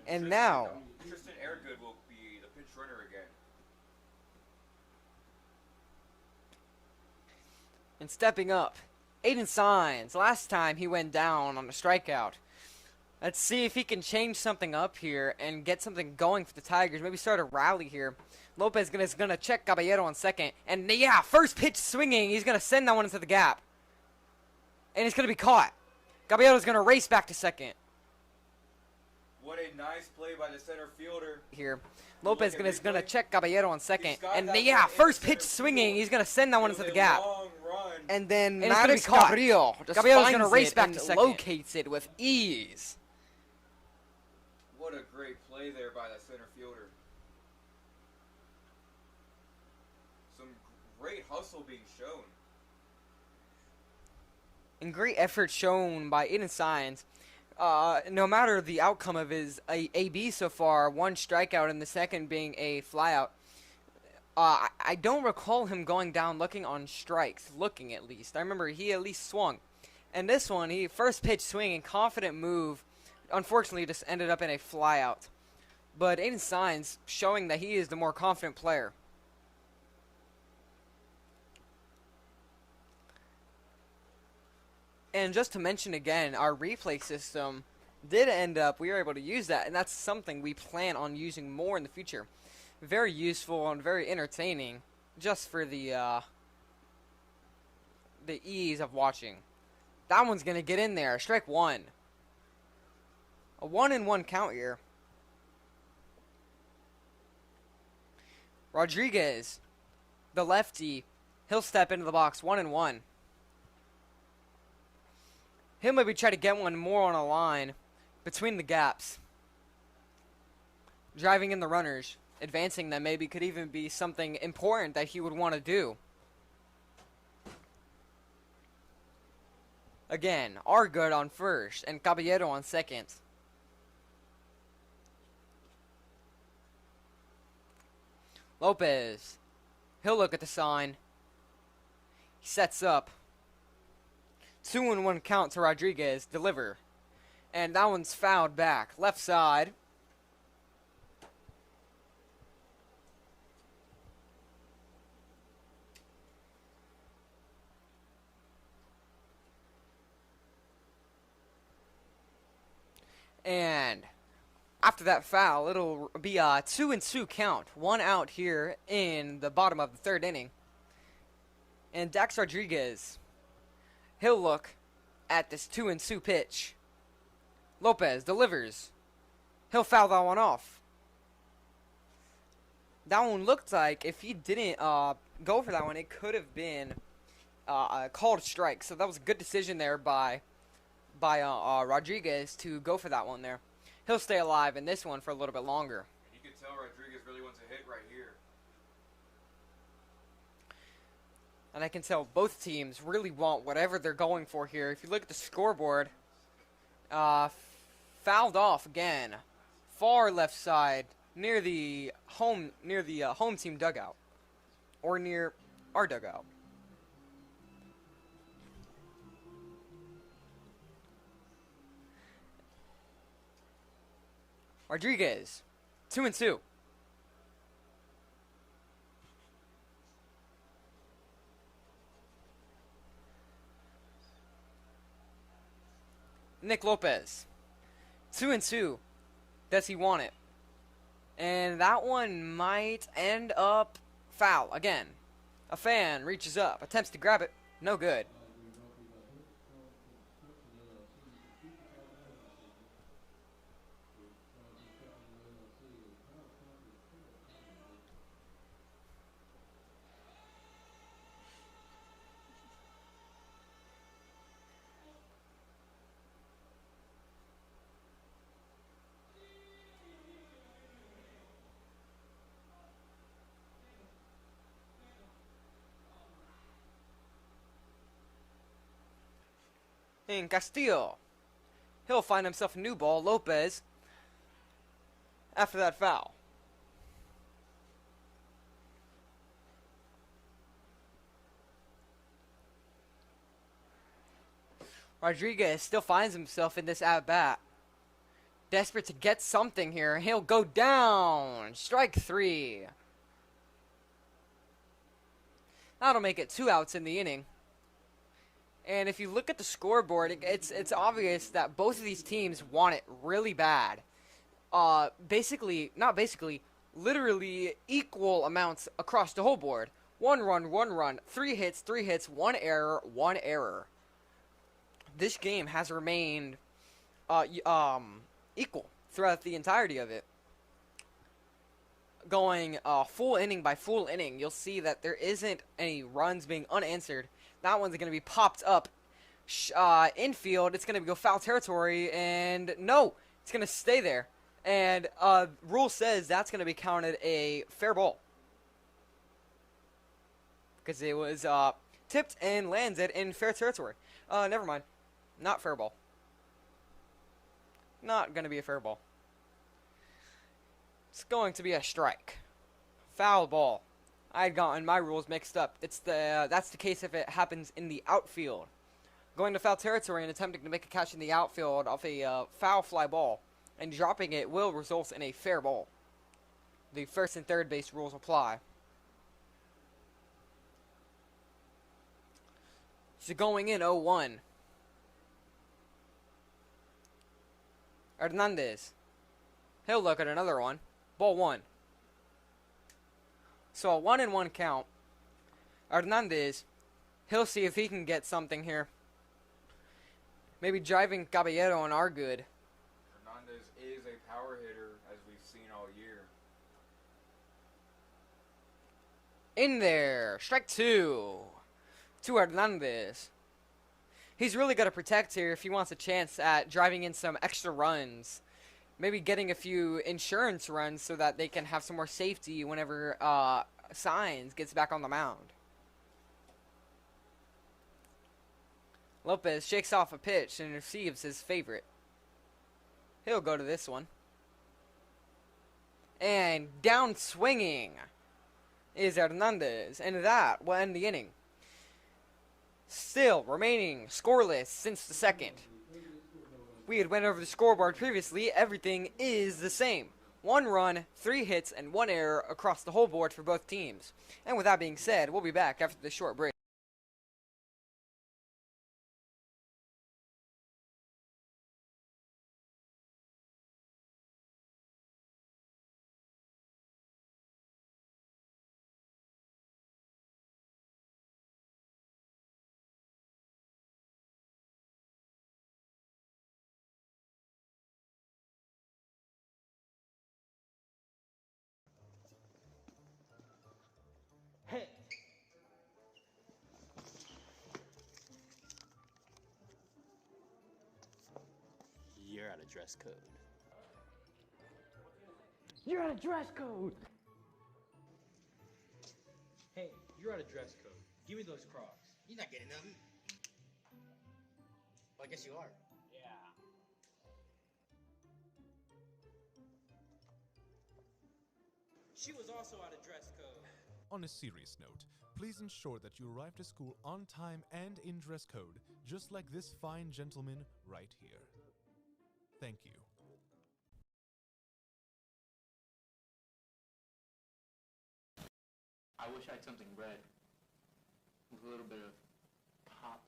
And now,
Tristan Airgood will be the pinch runner again.
and stepping up, Aiden Signs. Last time he went down on a strikeout. Let's see if he can change something up here and get something going for the Tigers. Maybe start a rally here. Lopez is going to check Caballero on second. And yeah, first pitch swinging. He's going to send that one into the gap. And it's going to be caught. Caballero's going to race back to second.
What a nice play by the center fielder.
Here. Lopez is going to check Caballero on second. And yeah, first pitch swinging. He's going to send that one into the gap.
And then
Maris Cabrillo. Caballero's going to race back to second. Locates it with ease.
What a great play there by that center fielder. Some great hustle being shown.
And great effort shown by Aiden Signs. No matter the outcome of his AB so far, one strikeout and the second being a flyout, I don't recall him going down looking on strikes, looking at least. I remember he at least swung. And this one, he first pitch swinging, confident move, unfortunately just ended up in a flyout. But Aiden Signs showing that he is the more confident player. And just to mention again, our replay system did end up, we were able to use that, and that's something we plan on using more in the future. Very useful and very entertaining, just for the ease of watching. That one's gonna get in there. Strike one. A 1-1 count here. Rodriguez, the lefty, he'll step into the box 1-1. He'll maybe try to get one more on a line between the gaps. Driving in the runners, advancing them maybe could even be something important that he would want to do. Again, Argood on first and Caballero on second. Lopez, he'll look at the sign. He sets up. 2-1 count to Rodriguez, deliver. And that one's fouled back. Left side. And after that foul, it'll be a 2-2 count. One out here in the bottom of the third inning. And Dax Rodriguez, he'll look at this 2-2 pitch. Lopez delivers. He'll foul that one off. That one looked like if he didn't go for that one, it could have been a called strike. So that was a good decision there by Rodriguez to go for that one there. He'll stay alive in this one for a little bit longer.
You can tell Rodriguez really wants a hit right here.
And I can tell both teams really want whatever they're going for here. If you look at the scoreboard, fouled off again, far left side near the home team dugout, or near our dugout. Rodriguez, 2-2. Nick Lopez, 2-2. Does he want it? And that one might end up foul again. A fan reaches up, attempts to grab it, no good. And Castillo, he'll find himself a new ball. Lopez, after that foul. Rodriguez still finds himself in this at-bat. Desperate to get something here. He'll go down. Strike three. That'll make it 2 outs in the inning. And if you look at the scoreboard, it's obvious that both of these teams want it really bad. Literally equal amounts across the whole board. 1 run, 1 run, 3 hits, 3 hits, 1 error, 1 error. This game has remained equal throughout the entirety of it. Going full inning by full inning, you'll see that there isn't any runs being unanswered. That one's going to be popped up infield. It's going to go foul territory, and no, it's going to stay there. And rule says that's going to be counted a fair ball because it was tipped and landed in fair territory. Never mind, not fair ball. Not going to be a fair ball. It's going to be a strike. Foul ball. I had gotten my rules mixed up. That's the case if it happens in the outfield. Going to foul territory and attempting to make a catch in the outfield off a foul fly ball and dropping it will result in a fair ball. The first and third base rules apply. So going in 0-1. Hernandez. He'll look at another one. Ball 1. So a 1-1 count. Hernandez, he'll see if he can get something here. Maybe driving Caballero on our good.
Hernandez is a power hitter, as we've seen all year.
In there. Strike 2. To Hernandez. He's really got to protect here if he wants a chance at driving in some extra runs. Maybe getting a few insurance runs so that they can have some more safety whenever Signs gets back on the mound. Lopez shakes off a pitch and receives his favorite. He'll go to this one. And down swinging is Hernandez, and that will end the inning. Still remaining scoreless since the second. We had went over the scoreboard previously. Everything is the same. 1 run, 3 hits, and 1 error across the whole board for both teams. And with that being said, we'll be back after this short break.
You're out of dress code.
You're out of dress code.
Hey, you're out of dress code. Give me those Crocs.
You're not getting them. Well, I guess you are.
Yeah. She was also out of dress code.
On a serious note, please ensure that you arrive to school on time and in dress code, just like this fine gentleman right here. Thank you.
I wish I had something red. With a little bit of pop.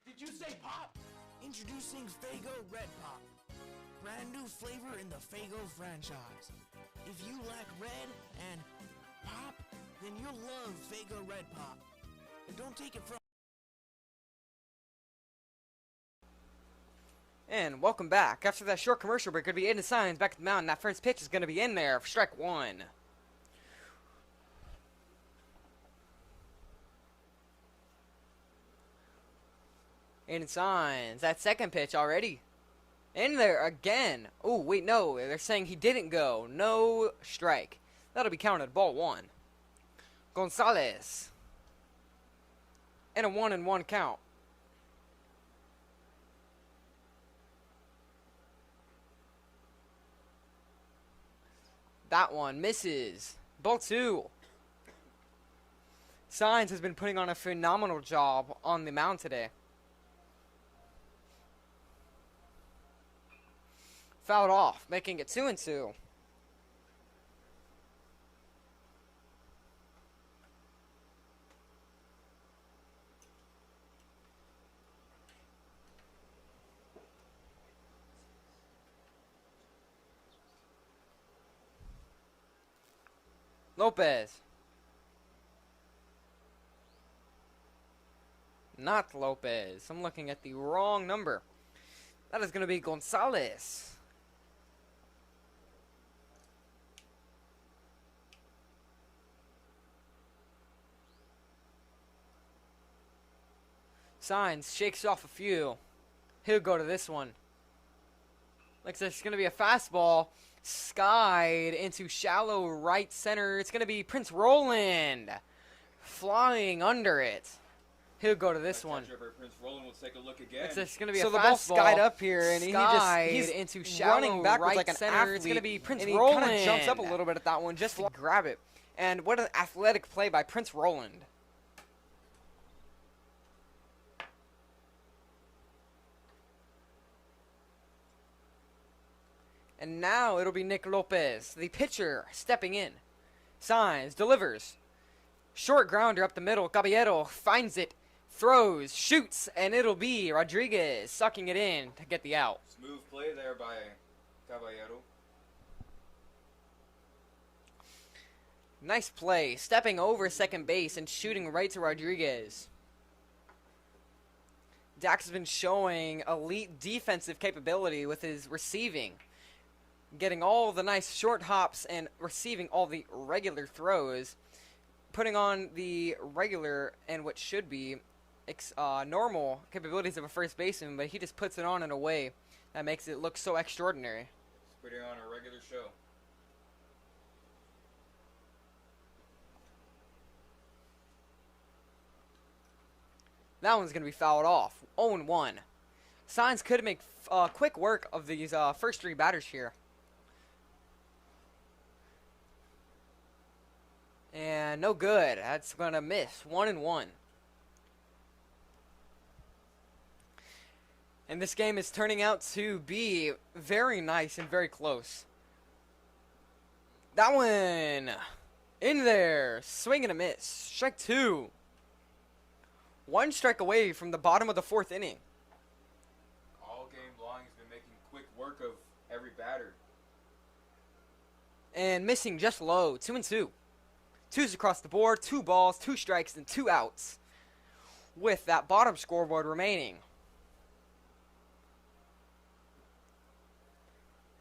Did you say pop?
Introducing Faygo Red Pop. Brand new flavor in the Faygo franchise. If you like red and pop, then you'll love Faygo Red Pop. And don't take it from...
And welcome back. After that short commercial break, going to be Aiden Signs back at the mound. That first pitch is going to be in there for strike 1. Aiden Signs, that second pitch already in there again. Oh, wait, no. They're saying he didn't go. No strike. That'll be counted. Ball 1. Gonzalez. And a 1-1 count. That one misses. Ball 2. Signs has been putting on a phenomenal job on the mound today. Fouled off, making it 2-2. Lopez. Not Lopez. I'm looking at the wrong number. That is going to be Gonzalez. Signs shakes off a few. He'll go to this one. Looks like it's going to be a fastball. Skied into shallow right center. It's going to be Prince Roland flying under it. He'll go to this one.
Prince Roland will take a look again.
It's going to be
So
a
the
fastball.
ball's
Skied up here, and
he's
he's into shallow
running backwards
right
like an
center.
athlete,
It's going to be Prince
and he
Roland.
kinda jumps up a little bit at that one
just to grab it. And what an athletic play by Prince Roland. And now it'll be Nick Lopez, the pitcher, stepping in. Signs, delivers. Short grounder up the middle. Caballero finds it. throws, shoots, and it'll be Rodriguez sucking it in to get the out.
Smooth play there by Caballero.
Nice play, stepping over second base and shooting right to Rodriguez. Dax has been showing elite defensive capability with his receiving, getting all the nice short hops and receiving all the regular throws, putting on the regular and what should be normal capabilities of a first baseman, but he just puts it on in a way that makes it look so extraordinary.
He's putting on a regular show.
That one's going to be fouled off. 0-1. Signs could make quick work of these first three batters here. And no good. That's going to miss. 1-1. And this game is turning out to be very nice and very close. That one in there. Swing and a miss. Strike two. One strike away from the bottom of the fourth inning.
All game long, he's been making quick work of every batter.
And missing just low. 2-2. Twos across the board. 2 balls, 2 strikes, and 2 outs. With that bottom scoreboard remaining.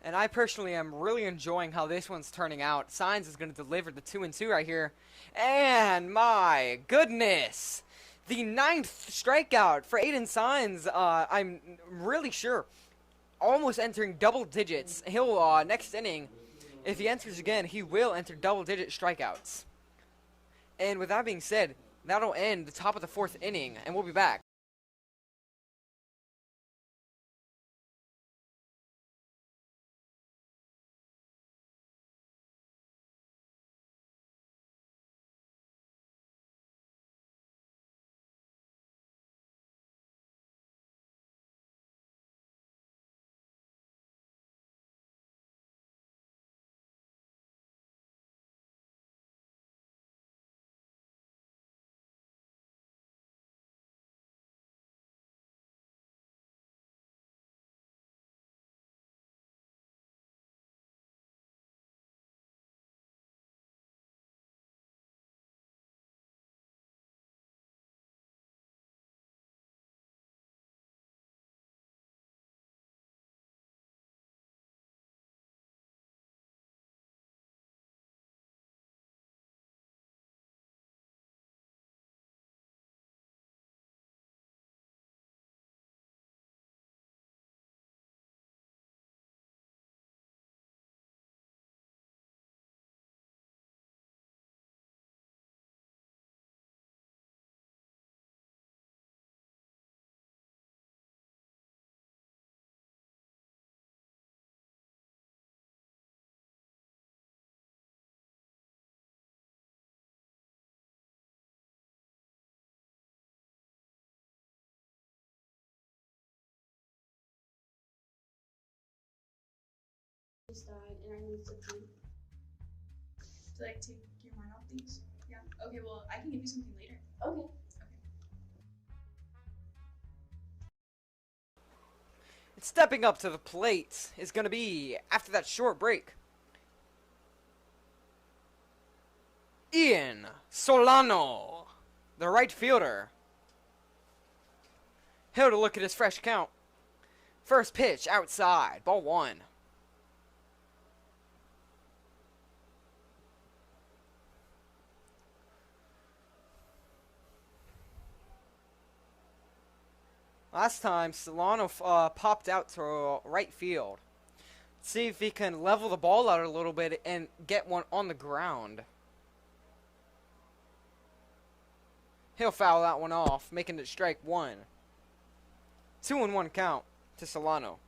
And I personally am really enjoying how this one's turning out. Signs is going to deliver the 2-2 right here. And my goodness. The 9th strikeout for Aiden Signs, I'm really sure, almost entering double digits. He'll, next inning, if he enters again, he will enter double-digit strikeouts. And with that being said, that'll end the top of the 4th inning, and we'll be back.
Died and I need to pee. To like take your mind off things? Yeah. Okay, well I can give you something later. Okay. Okay.
And stepping up to the plate is going to be, after that short break, Ian Solano, the right fielder. He'll to look at his fresh count. First pitch outside, ball 1. Last time, Solano popped out to right field. Let's see if he can level the ball out a little bit and get one on the ground. He'll foul that one off, making it strike 1. 2-1 count to Solano.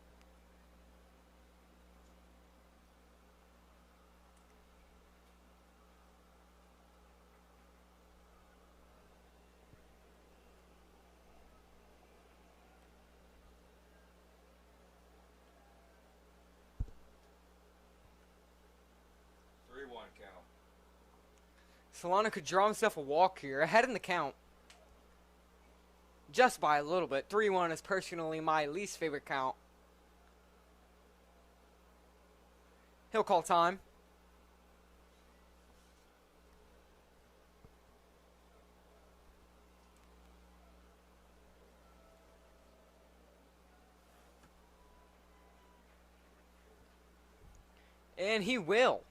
Count.
Solano could draw himself a walk here, ahead in the count. just by a little bit. 3-1 is personally my least favorite count. He'll call time. And he will.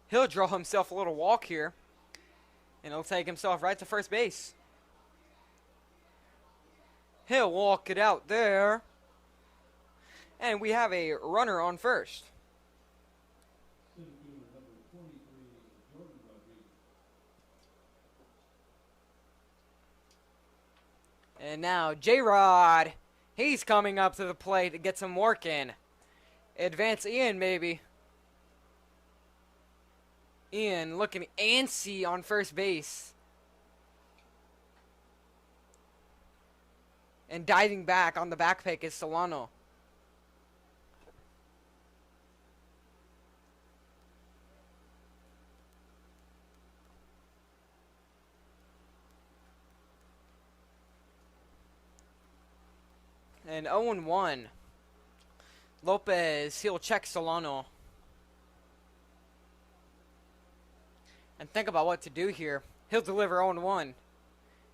He'll draw himself a little walk here. And he'll take himself right to first base. He'll walk it out there. And we have a runner on first. And now J-Rod. He's coming up to the plate to get some work in. Advance Ian, maybe. Ian looking antsy on first base. And diving back on the back pick is Solano. And 0-1. Lopez, he'll check Solano. And think about what to do here. He'll deliver 0-1.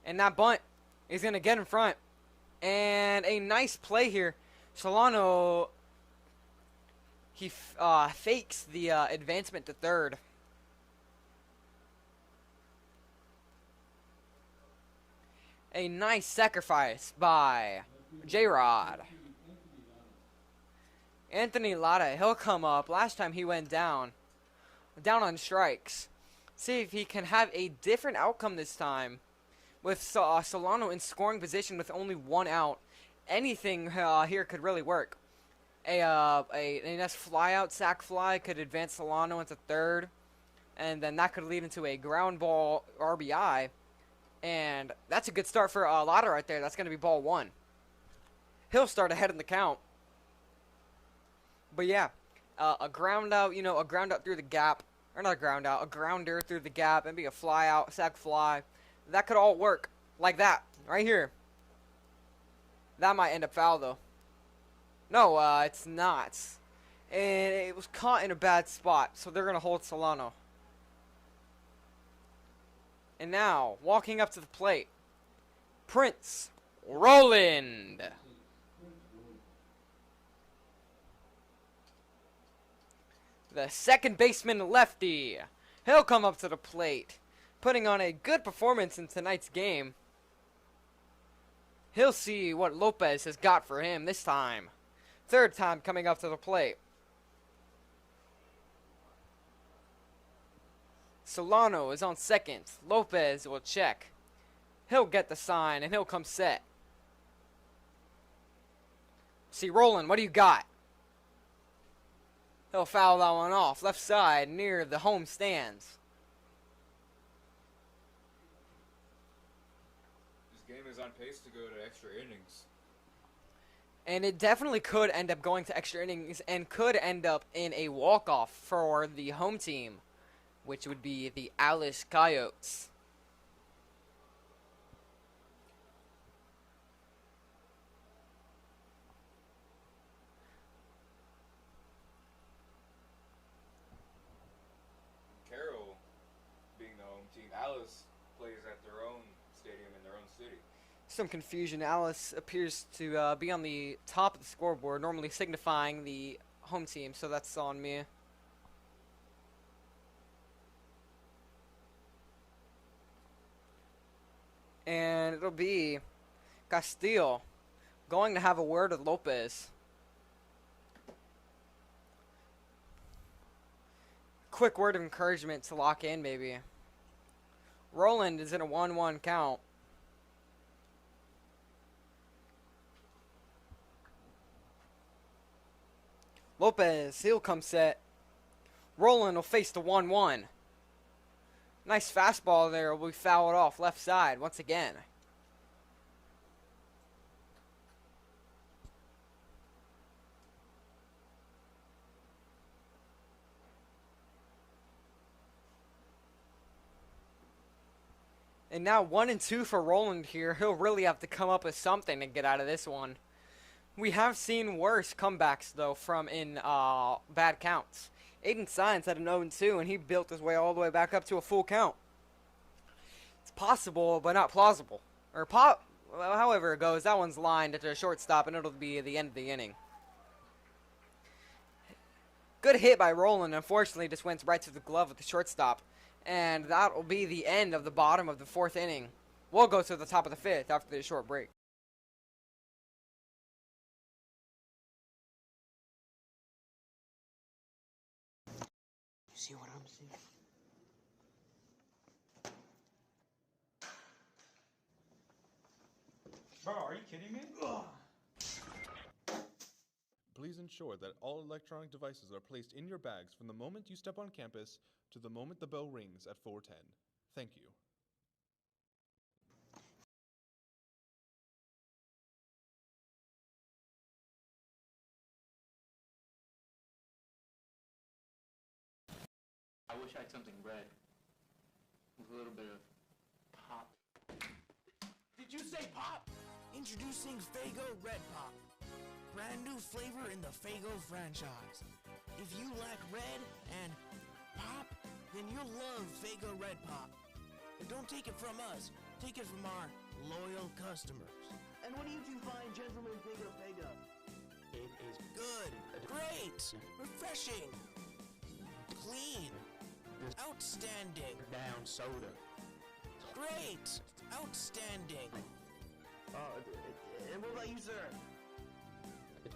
And that bunt is going to get in front. And a nice play here. Solano, he fakes the advancement to third. A nice sacrifice by J-Rod. Anthony Latta, he'll come up. Last time he went down on strikes. See if he can have a different outcome this time. With Solano in scoring position with only 1 out. Anything here could really work. A nice fly out, sac fly could advance Solano into third. And then that could lead into a ground ball RBI. And that's a good start for Latta right there. That's going to be ball 1. He'll start ahead in the count. But yeah, a ground out, a ground out through the gap. Or not a ground out, a grounder through the gap. And be a fly out, sac fly. That could all work like that, right here. That might end up foul, though. No, it's not. And it was caught in a bad spot, so they're going to hold Solano. And now, walking up to the plate, Prince Roland. The second baseman lefty. He'll come up to the plate, putting on a good performance in tonight's game. He'll see what Lopez has got for him this time. Third time coming up to the plate. Solano is on second. Lopez will check. He'll get the sign and he'll come set. See, Roland, what do you got? He'll foul that one off. Left side near the home stands.
This game is on pace to go to extra innings.
And it definitely could end up going to extra innings and could end up in a walk-off for the home team, which would be the Alice Coyotes.
Carroll being the home team, Alice plays at their own stadium in their own city.
Some confusion. Alice appears to be on the top of the scoreboard, normally signifying the home team, so that's on me. And it'll be Castillo going to have a word with Lopez. Quick word of encouragement to lock in, maybe. Roland is in a 1-1 count. Lopez, he'll come set. Roland will face the 1-1. Nice fastball there. Will be fouled off left side once again. And now 1-2 for Roland here. He'll really have to come up with something to get out of this one. We have seen worse comebacks, though, from in bad counts. Aiden Science had an 0-2, and he built his way all the way back up to a full count. It's possible, but not plausible. Or however it goes, that one's lined to a shortstop, and it'll be the end of the inning. Good hit by Roland. Unfortunately, just went right to the glove of the shortstop. And that will be the end of the bottom of the 4th inning. We'll go to the top of the 5th after this short break.
You see what I'm seeing?
Bro, are you kidding me?
Please ensure that all electronic devices are placed in your bags from the moment you step on campus to the moment the bell rings at 4:10. Thank you.
I wish I had something red. With a little bit of pop.
Did you say pop? Introducing Faygo Red Pop. Brand new flavor in the Faygo franchise. If you like red and pop, then you'll love Faygo Red Pop. And don't take it from us. Take it from our loyal customers.
And what do you two find, gentlemen, Faygo?
It is
Good. Great. Refreshing. Clean. Outstanding.
down soda.
Great. Outstanding.
And what about you, sir?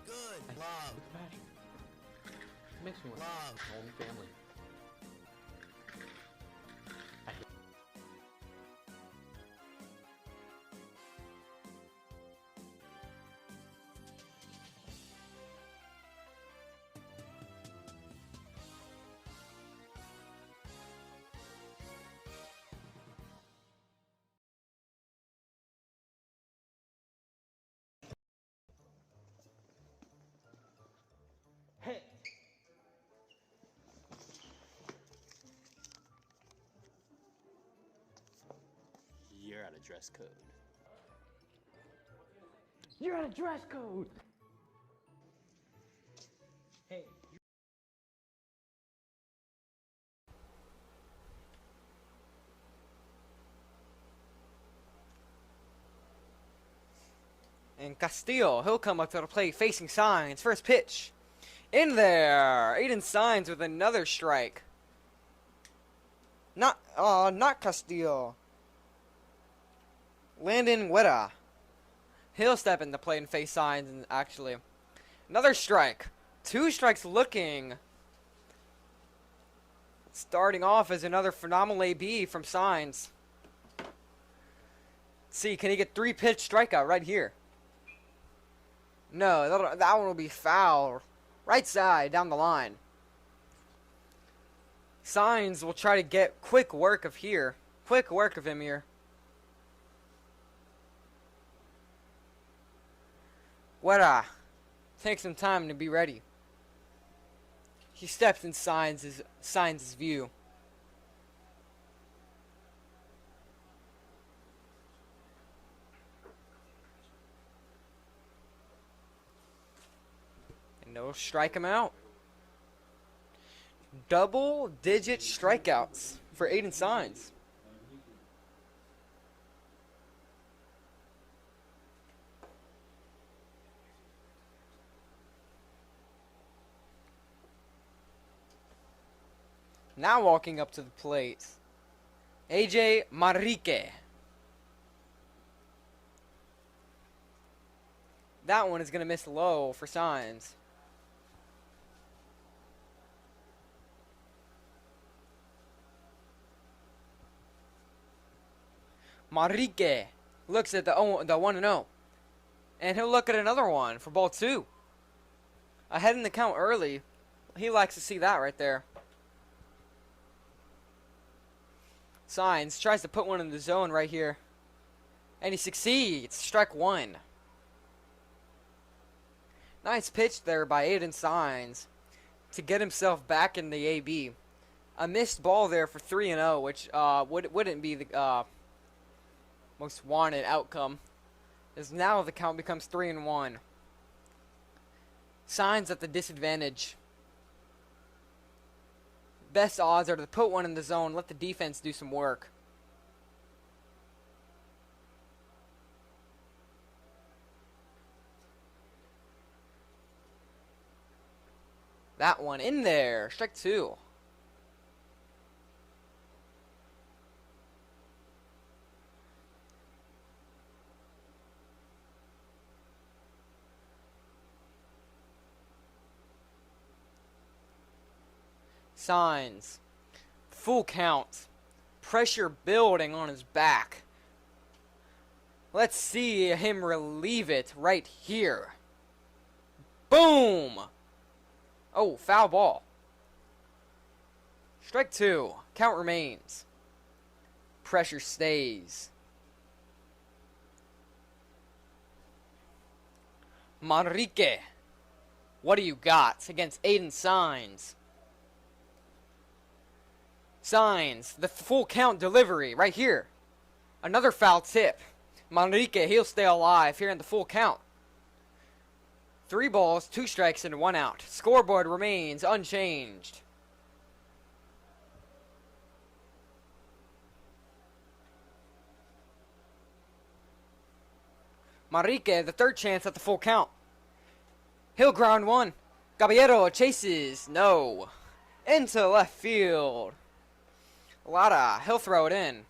Good. Love.
Makes me want
Love.
my own family.
Hey!
You're out of dress code.
You're out of dress code! Hey.
And Castillo, he'll come up to the plate facing Signs. First pitch. In there. Aiden Signs with another strike. Not Castillo. Landon Guetta. He'll step in the plate and face Signs, and actually. Another strike. 2 strikes looking. Starting off as another phenomenal AB from Signs. Let's see, can he get 3-pitch strikeout right here? No, that one will be foul. Right side, down the line. Signs will try to get quick work of here. Quick work of him here. Guerra. Take some time to be ready. He steps in Signs' view. And they'll strike him out. Double-digit strikeouts for Aiden Signs. Now walking up to the plate, AJ Manrique. That one is going to miss low for Signs. Manrique looks at the 1-0. And he'll look at another one for ball 2. Ahead in the count early. He likes to see that right there. Signs tries to put one in the zone right here. And he succeeds. Strike 1. Nice pitch there by Aiden Signs to get himself back in the AB. A missed ball there for 3-0, which wouldn't be the most wanted outcome, is now the count becomes 3-1. Signs at the disadvantage. Best odds are to put one in the zone, let the defense do some work. That one in there. Strike 2. Signs. Full count. Pressure building on his back. Let's see him relieve it right here. Boom! Oh, foul ball. Strike 2. Count remains. Pressure stays. Manrique. What do you got against Aiden Signs? Signs. The full count delivery right here. Another foul tip. Manrique, he'll stay alive here in the full count. 3 balls, 2 strikes, and 1 out. Scoreboard remains unchanged. Manrique, the third chance at the full count. He'll ground 1. Caballero chases. No. Into left field. He'll throw it in.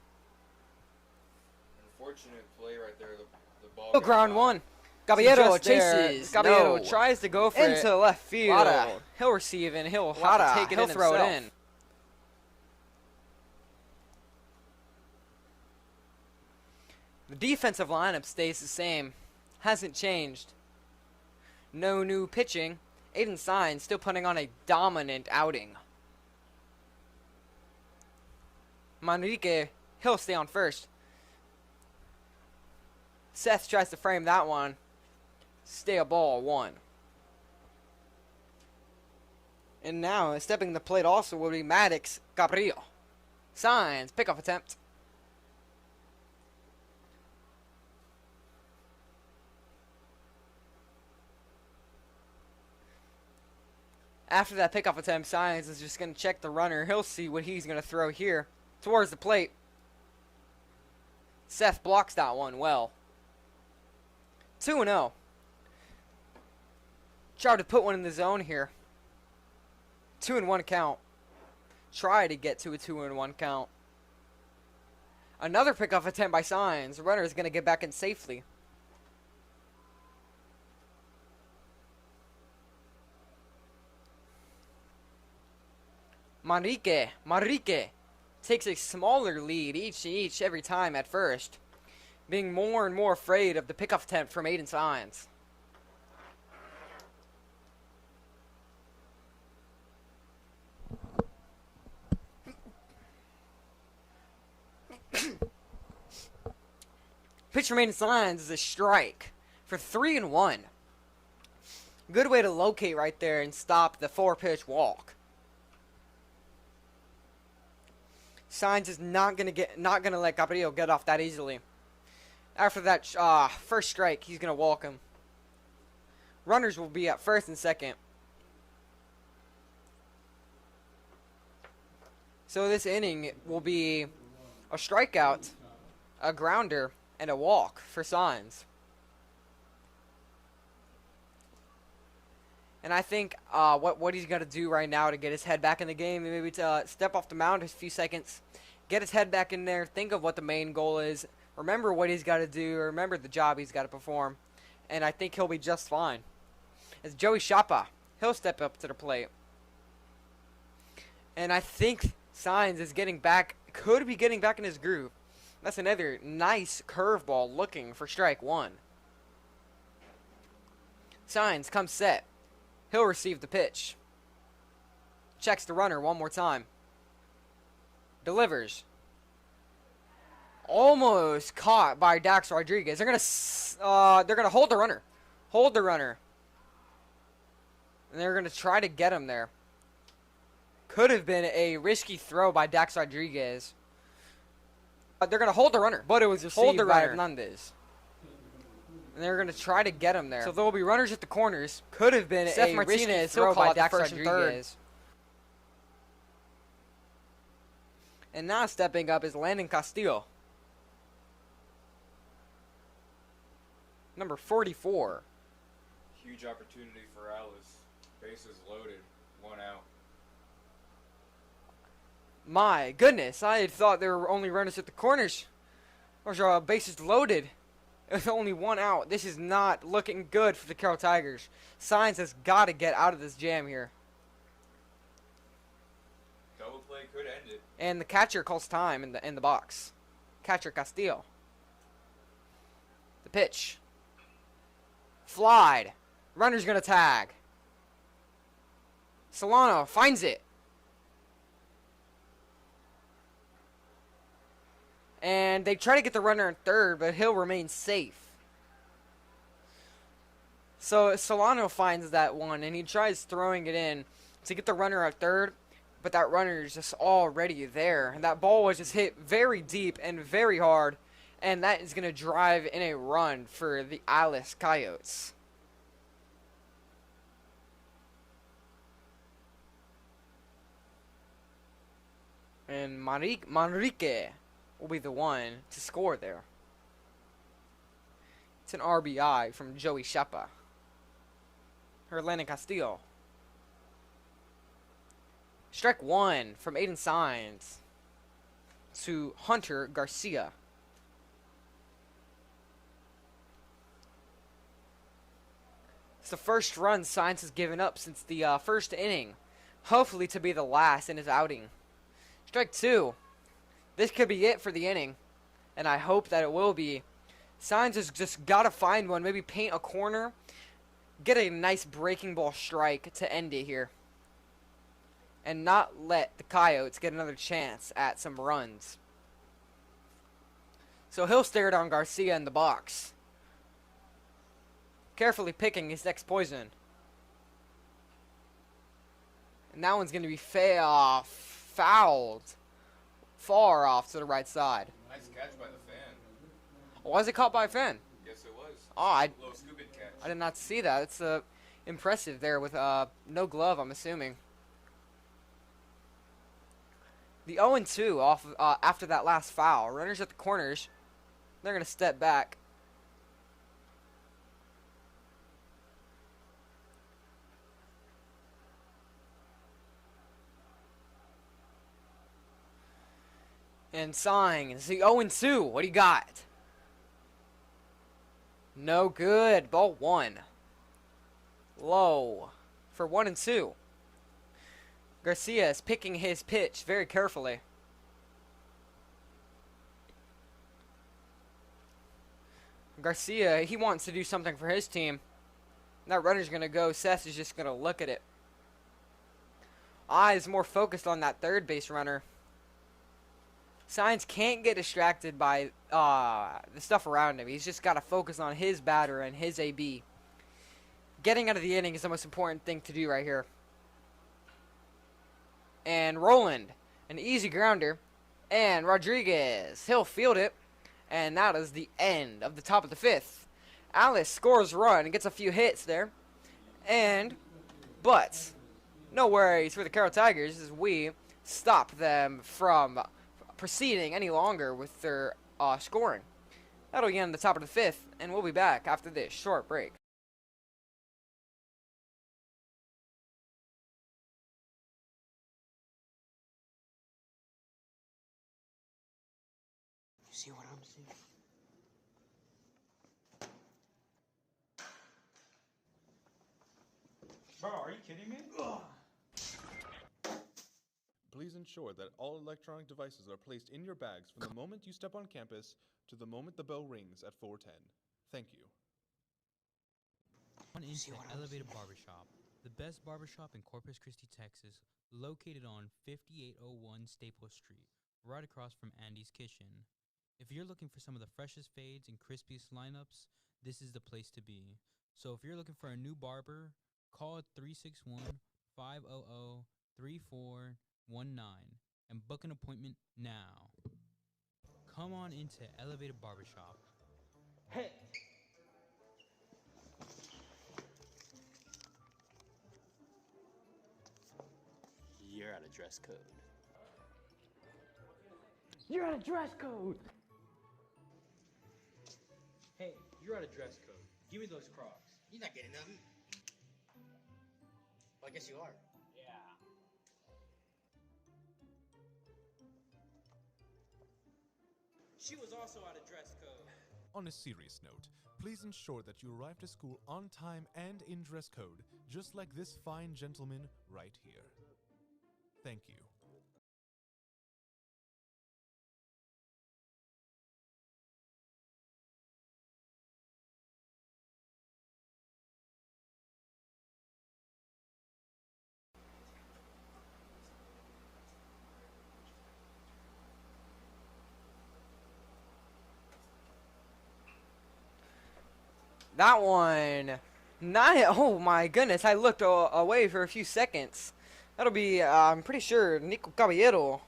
Unfortunate play right there. The ball.
He'll ground 1. Caballero chases. Caballero tries to go for it. Into left field. He'll receive and he'll have to take it in. He'll throw it in. The defensive lineup stays the same. Hasn't changed. No new pitching. Aiden Signs still putting on a dominant outing. Manrique, he'll stay on first. Seth tries to frame that one. Stay a ball 1. And now, stepping the plate also will be Maddox Gabriel. Signs, pickoff attempt. After that pickoff attempt, Signs is just going to check the runner. He'll see what he's going to throw here towards the plate. Seth blocks that one well. 2-0. Try to put one in the zone here. 2-1 count. Try to get to a 2-1 count. Another pickoff attempt by Signs. The runner is going to get back in safely. Manrique takes a smaller lead every time at first, being more and more afraid of the pickoff attempt from Aiden Signs. Pitch from Aiden Signs is a strike for 3-1. Good way to locate right there and stop the 4-pitch walk. Signs is not gonna let Gabriel get off that easily. After that first strike, he's gonna walk him. Runners will be at first and second. So this inning will be a strikeout, a grounder, and a walk for Signs. And I think what he's going to do right now to get his head back in the game, maybe to step off the mound a few seconds, get his head back in there, think of what the main goal is, remember what he's got to do, remember the job he's got to perform, and I think he'll be just fine. As Joey Chapa, he'll step up to the plate. And I think Signs is could be getting back in his groove. That's another nice curveball looking for strike 1. Signs comes set. He'll receive the pitch. Checks the runner one more time. Delivers. Almost caught by Dax Rodriguez. They're gonna hold the runner. Hold the runner. And they're gonna try to get him there. Could have been a risky throw by Dax Rodriguez. They're going to hold the runner.
But it was
Hold the
received by
runner.
Hernandez.
And they're going to try to get him there.
So there will be runners at the corners.
Could have been
Seth
a
Martinez,
risky
he'll
throw
call
by
it the
Dax
first and third.
Rodriguez.
And now stepping up is Landon Castillo. Number 44.
Huge opportunity for Alice. Bases loaded. 1 out.
My goodness, I had thought there were only runners at the corners. Or bases loaded. With only 1 out. This is not looking good for the Carroll Tigers. Signs has got to get out of this jam here.
Double play could end it.
And the catcher calls time in the box. Catcher Castillo. The pitch. Flied. Runner's gonna tag. Solano finds it. And they try to get the runner in third, but he'll remain safe. So Solano finds that one, and he tries throwing it in to get the runner at third, but that runner is just already there. And that ball was just hit very deep and very hard, and that is going to drive in a run for the Alice Coyotes. And Manrique will be the one to score there. It's an RBI from Joey Shepa. Or Landon Castillo. Strike 1 from Aiden Signs to Hunter Garcia. It's the first run Signs has given up since the first inning. Hopefully to be the last in his outing. Strike 2. This could be it for the inning. And I hope that it will be. Signs has just got to find one. Maybe paint a corner. Get a nice breaking ball strike to end it here. And not let the Coyotes get another chance at some runs. So he'll stare down Garcia in the box. Carefully picking his next poison. And that one's going to be fouled. Far off to the right side.
Nice catch by the fan.
Was it caught by a fan?
Yes, it was.
Oh, I
Little scooping catch.
did not see that. It's impressive there with no glove, I'm assuming. The 0-2 off after that last foul. Runners at the corners. They're going to step back. And Signs, the 0-2. What do you got? No good. Ball 1. Low for 1-2. Garcia is picking his pitch very carefully. Garcia, he wants to do something for his team. That runner's going to go. Seth is just going to look at it. Eyes more focused on that third base runner. Signs can't get distracted by the stuff around him. He's just got to focus on his batter and his AB. Getting out of the inning is the most important thing to do right here. And Roland, an easy grounder. And Rodriguez, he'll field it. And that is the end of the top of the 5th. Alice scores a run and gets a few hits there. But no worries for the Carroll Tigers as we stop them from proceeding any longer with their scoring. That'll be on the top of the 5th, and we'll be back after this short break.
You see what I'm seeing?
Bro, are you kidding me?
Please ensure that all electronic devices are placed in your bags from the moment you step on campus to the moment the bell rings at 4:10. Thank you.
On into Elevated Barbershop, the best barbershop in Corpus Christi, Texas, located on 5801 Staples Street, right across from Andy's Kitchen. If you're looking for some of the freshest fades and crispiest lineups, this is the place to be. So if you're looking for a new barber, call 361-500-3419 and book an appointment now. come on into Elevated Barbershop.
Hit.
You're out of dress code.
You're out of dress code.
Hey, you're out of dress code. Give me those Crocs.
You're not getting nothing. Well, I guess you are.
Yeah. She was also out of dress code.
On a serious note, please ensure that you arrive to school on time and in dress code, just like this fine gentleman right here. Thank you.
That one. Not. Oh my goodness! I looked away for a few seconds. That'll be. I'm pretty sure Nico Caballero.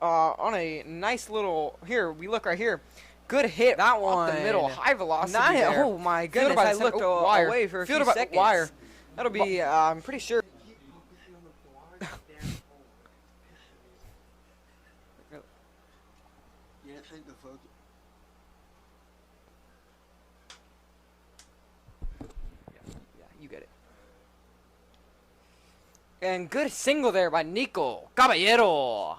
On a nice little. Here we look right here. Good hit. That one. Off the middle. High velocity. Not. There. Oh my goodness! I looked away for a few seconds. Wire. That'll be. I'm pretty sure. You get it. And good single there by Nico Caballero.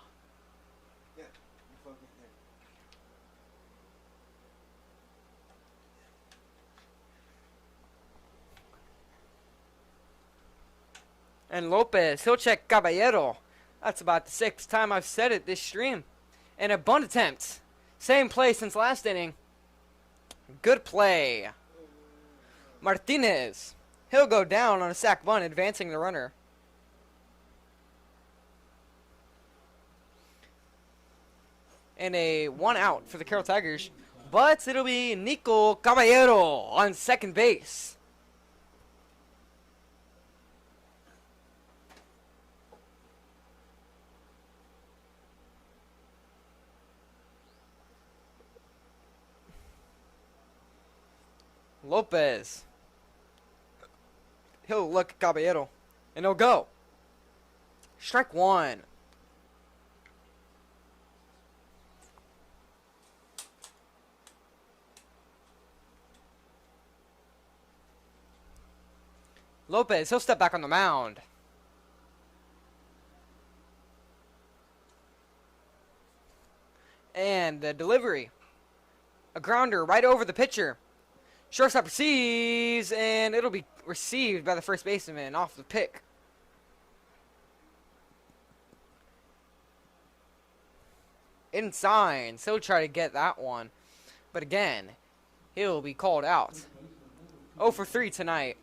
And Lopez, he'll check Caballero. That's about the 6th time I've said it this stream. And a bunt attempt. Same play since last inning. Good play. Martinez. He'll go down on a sac bunt, advancing the runner. And a 1 out for the Carroll Tigers. But it'll be Nico Caballero on second base. Lopez. He'll look at Caballero. And he'll go. Strike 1. Lopez, he'll step back on the mound. And the delivery. A grounder right over the pitcher. Shortstop receives, and it'll be received by the first baseman off the pick. Inside, so he'll try to get that one. But again, he'll be called out. 0 for 3 tonight.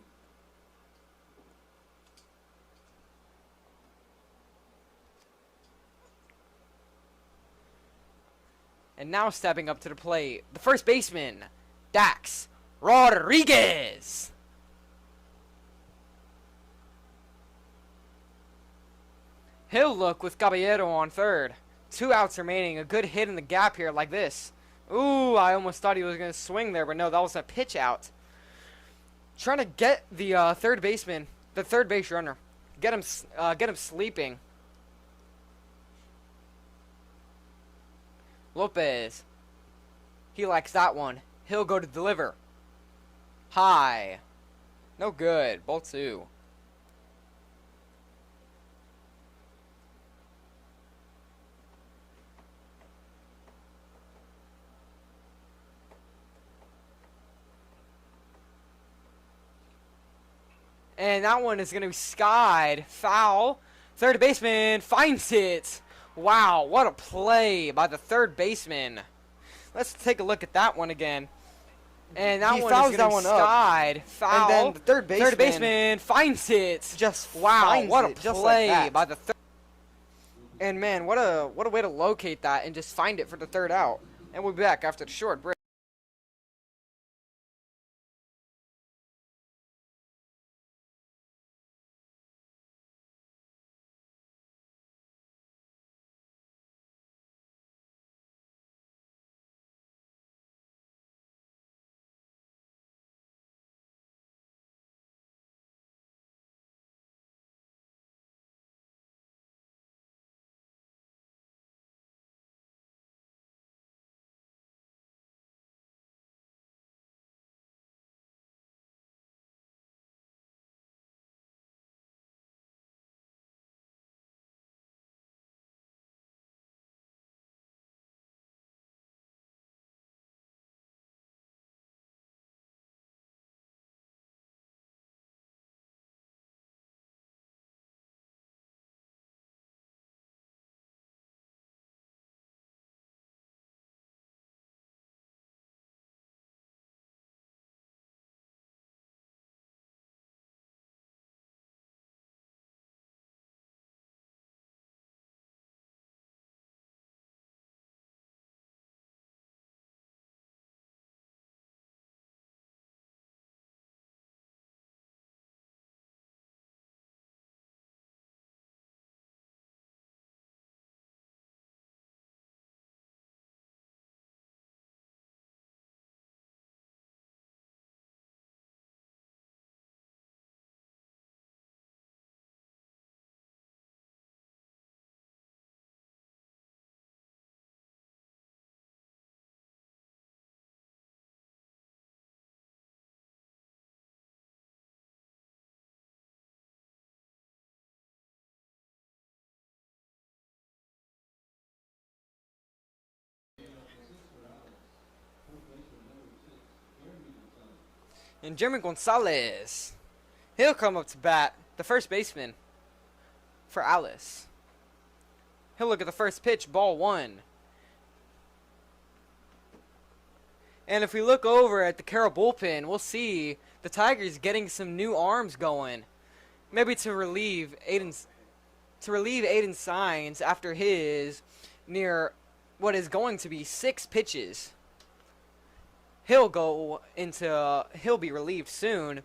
And now stepping up to the plate, the first baseman, Dax Rodriguez. He'll look with Caballero on third. 2 outs remaining. A good hit in the gap here like this. Ooh, I almost thought he was going to swing there, but no, that was a pitch out. Trying to get the third baseman, the third base runner. Get him sleeping. Lopez. He likes that one. He'll go to deliver. High. No good. Ball 2. And that one is going to be skied. Foul. Third baseman finds it. Wow, what a play by the third baseman. Let's take a look at that one again. And that one is going to be skied. Foul. And then the third baseman finds it. Just wow, what a play by the third. And man, what a way to locate that and just find it for the third out. And we'll be back after the short break. And Jeremy Gonzalez. He'll come up to bat, the first baseman for Alice. He'll look at the first pitch, ball 1. And if we look over at the Carroll bullpen, we'll see the Tigers getting some new arms going. Maybe to relieve Aiden Signs after his near what is going to be 6 pitches. He'll be relieved soon,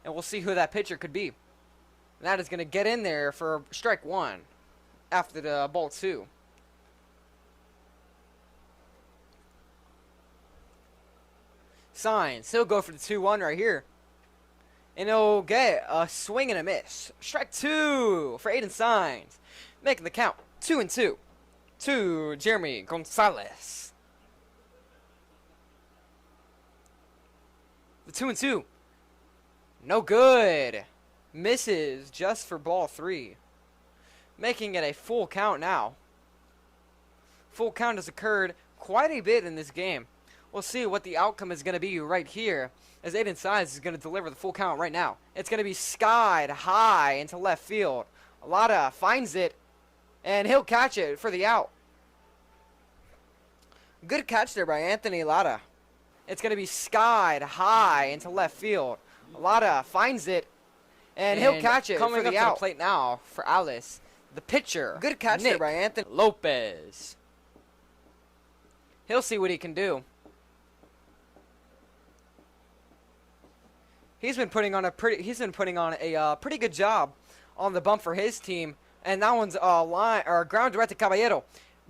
and we'll see who that pitcher could be. And that is going to get in there for strike 1 after the ball 2. Signs, he'll go for the 2-1 right here. And he'll get a swing and a miss. Strike 2 for Aiden Signs. Making the count 2-2 to Jeremy Gonzalez. The 2-2. No good. Misses just for ball 3. Making it a full count now. Full count has occurred quite a bit in this game. We'll see what the outcome is going to be right here, as Aiden Signs is going to deliver the full count right now. It's going to be skied high into left field. Alada finds it, and he'll catch it for the out. Good catch there by Anthony Alada. It's going to be skied high into left field. Alada finds it, and he'll catch it
coming
for the
up to
out.
the
Plate now for Alice, the pitcher.
Good catch
Nick
there by Anthony
Lopez. He'll see what he can do. He's been putting on a pretty good job on the bump for his team, and that one's ground directed Caballero.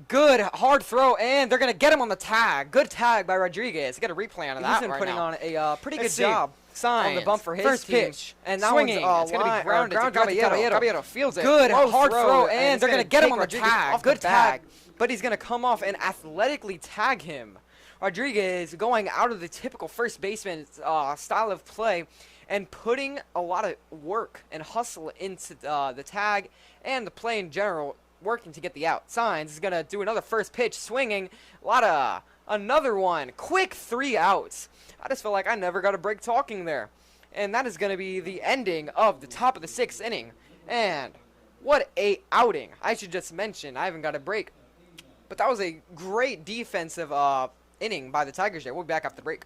Good hard throw, and they're gonna get him on the tag. Good tag by Rodriguez. Get a replay on that. He's been putting on a pretty good job on the bump for his
First
team.
pitch,
And that
swinging.
one's
It's gonna be grounded to
Caballero. Caballero
fields it.
Good
Low
hard throw,
and
and
it's
they're
gonna
gonna get him
take
on the
Rodriguez
tag.
off the
Good
bag.
tag, but he's gonna come off and athletically tag him. Rodriguez going out of the typical first baseman style of play, and putting a lot of work and hustle into the tag and the play in general, working to get the out. Signs is going to do another first pitch, swinging. Another one. Quick 3 outs. I just feel like I never got a break talking there. And that is going to be the ending of the top of the 6th inning. And what a outing. I should just mention, I haven't got a break. But that was a great defensive inning by the Tigers there. We'll be back after the break.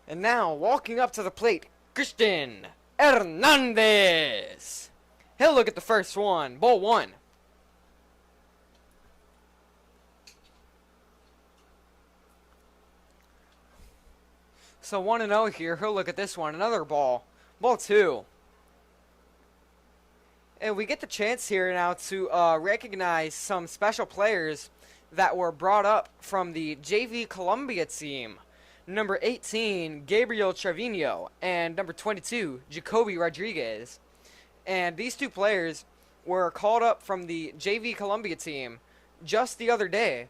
And now, walking up to the plate, Christian Hernandez. He'll look at the first one. Ball 1. So 1-0 here. He'll look at this one. Another ball. Ball 2. And we get the chance here now to recognize some special players that were brought up from the JV Columbia team. Number 18, Gabriel Trevino, and number 22, Jacoby Rodriguez. And these two players were called up from the JV Columbia team just the other day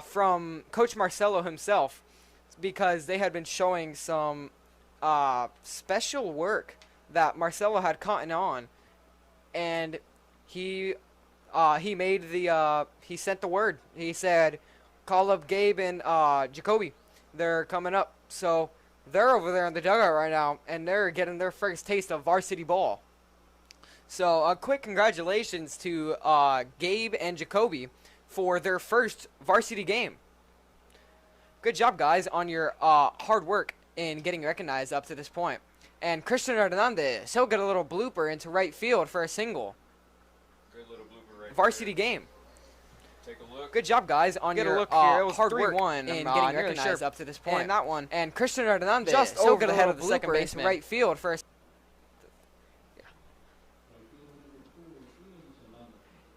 from Coach Marcelo himself, because they had been showing some special work that Marcelo had caught on, and he made the he sent the word. He said, "Call up Gabe and Jacoby. They're coming up." So they're over there in the dugout right now, and they're getting their first taste of varsity ball. So a quick congratulations to Gabe and Jacoby for their first varsity game. Good job, guys, on your hard work in getting recognized up to this point. And Christian Hernandez, he'll get a little blooper into right field for a single.
Good little blooper right
Varsity
there.
game.
Take a look.
Good job, guys, on
Get a
your
look here. It was
hard
3-1
work in getting recognized up to this point.
And that one.
And Christian Hernandez,
Just
he'll
over
get
the
ahead
little
of the second
blooper
baseman
into
right field for a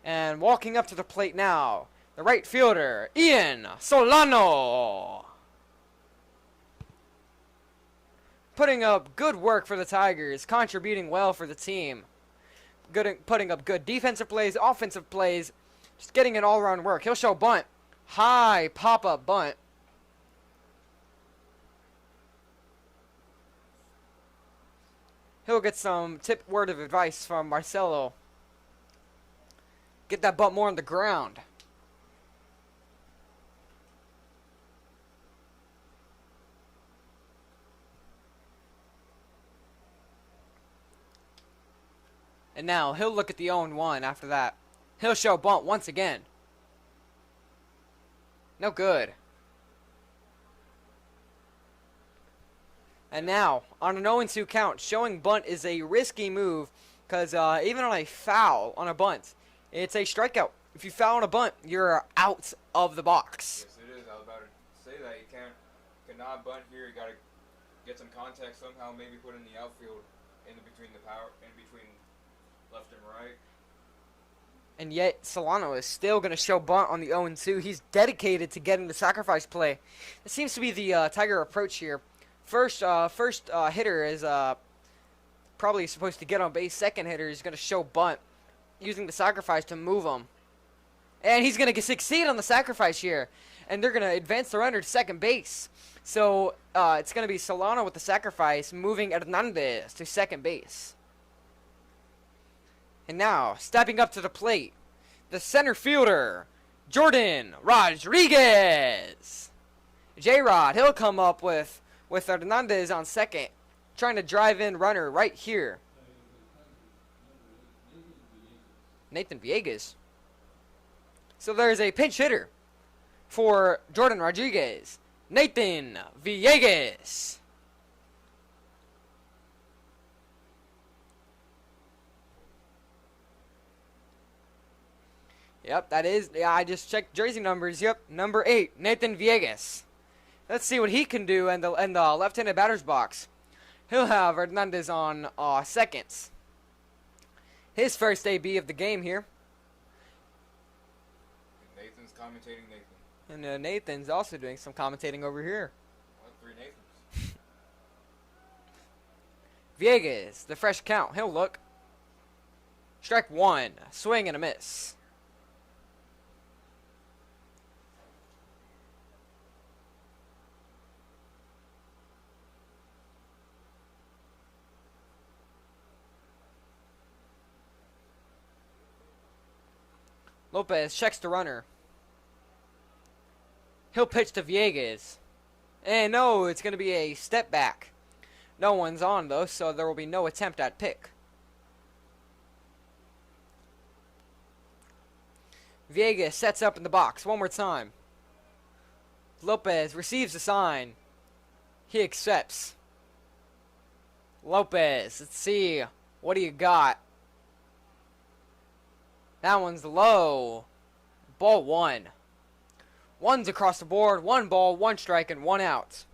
And walking up to the plate now, the right fielder, Ian Solano. Putting up good work for the Tigers, contributing well for the team. Putting up good defensive plays, offensive plays, just getting an all-around work. He'll show bunt. High pop-up bunt. He'll get some tip word of advice from Marcelo. Get that butt more on the ground. And now he'll look at the 0-1 after that. He'll show bunt once again. No good. And now, on an 0-2 count, showing bunt is a risky move, because even on a foul on a bunt, it's a strikeout. If you foul on a bunt, you're out of the box.
Yes, it is. I was about to say that. You cannot bunt here. You got to get some contact somehow, maybe put in the outfield in between left and right.
And yet, Solano is still going to show bunt on the 0-2. He's dedicated to getting the sacrifice play. It seems to be the Tiger approach here. First hitter is probably supposed to get on base. Second hitter is going to show bunt, using the sacrifice to move him. And he's going to succeed on the sacrifice here. And they're going to advance the runner to second base. So it's going to be Solano with the sacrifice, moving Hernandez to second base. And now, stepping up to the plate, the center fielder, Jordan Rodriguez. J-Rod, he'll come up with Hernandez on second, trying to drive in runner right here. Nathan Villegas. So there's a pinch hitter for Jordan Rodriguez. Nathan Villegas. Yep, that is. Yeah, I just checked jersey numbers. Yep, number 8, Nathan Villegas. Let's see what he can do in the left-handed batter's box. He'll have Hernandez on seconds. His first AB of the game here.
Nathan's commentating Nathan.
And Nathan's also doing some commentating over here.
Well, 3 Nathans.
Villegas, the fresh count. He'll look. Strike 1. Swing and a miss. Lopez checks the runner. He'll pitch to Villegas. And no, it's going to be a step back. No one's on, though, so there will be no attempt at pick. Villegas sets up in the box one more time. Lopez receives the sign. He accepts. Lopez, let's see. What do you got? That one's low. Ball 1. One's across the board. 1 ball, 1 strike, and 1 out.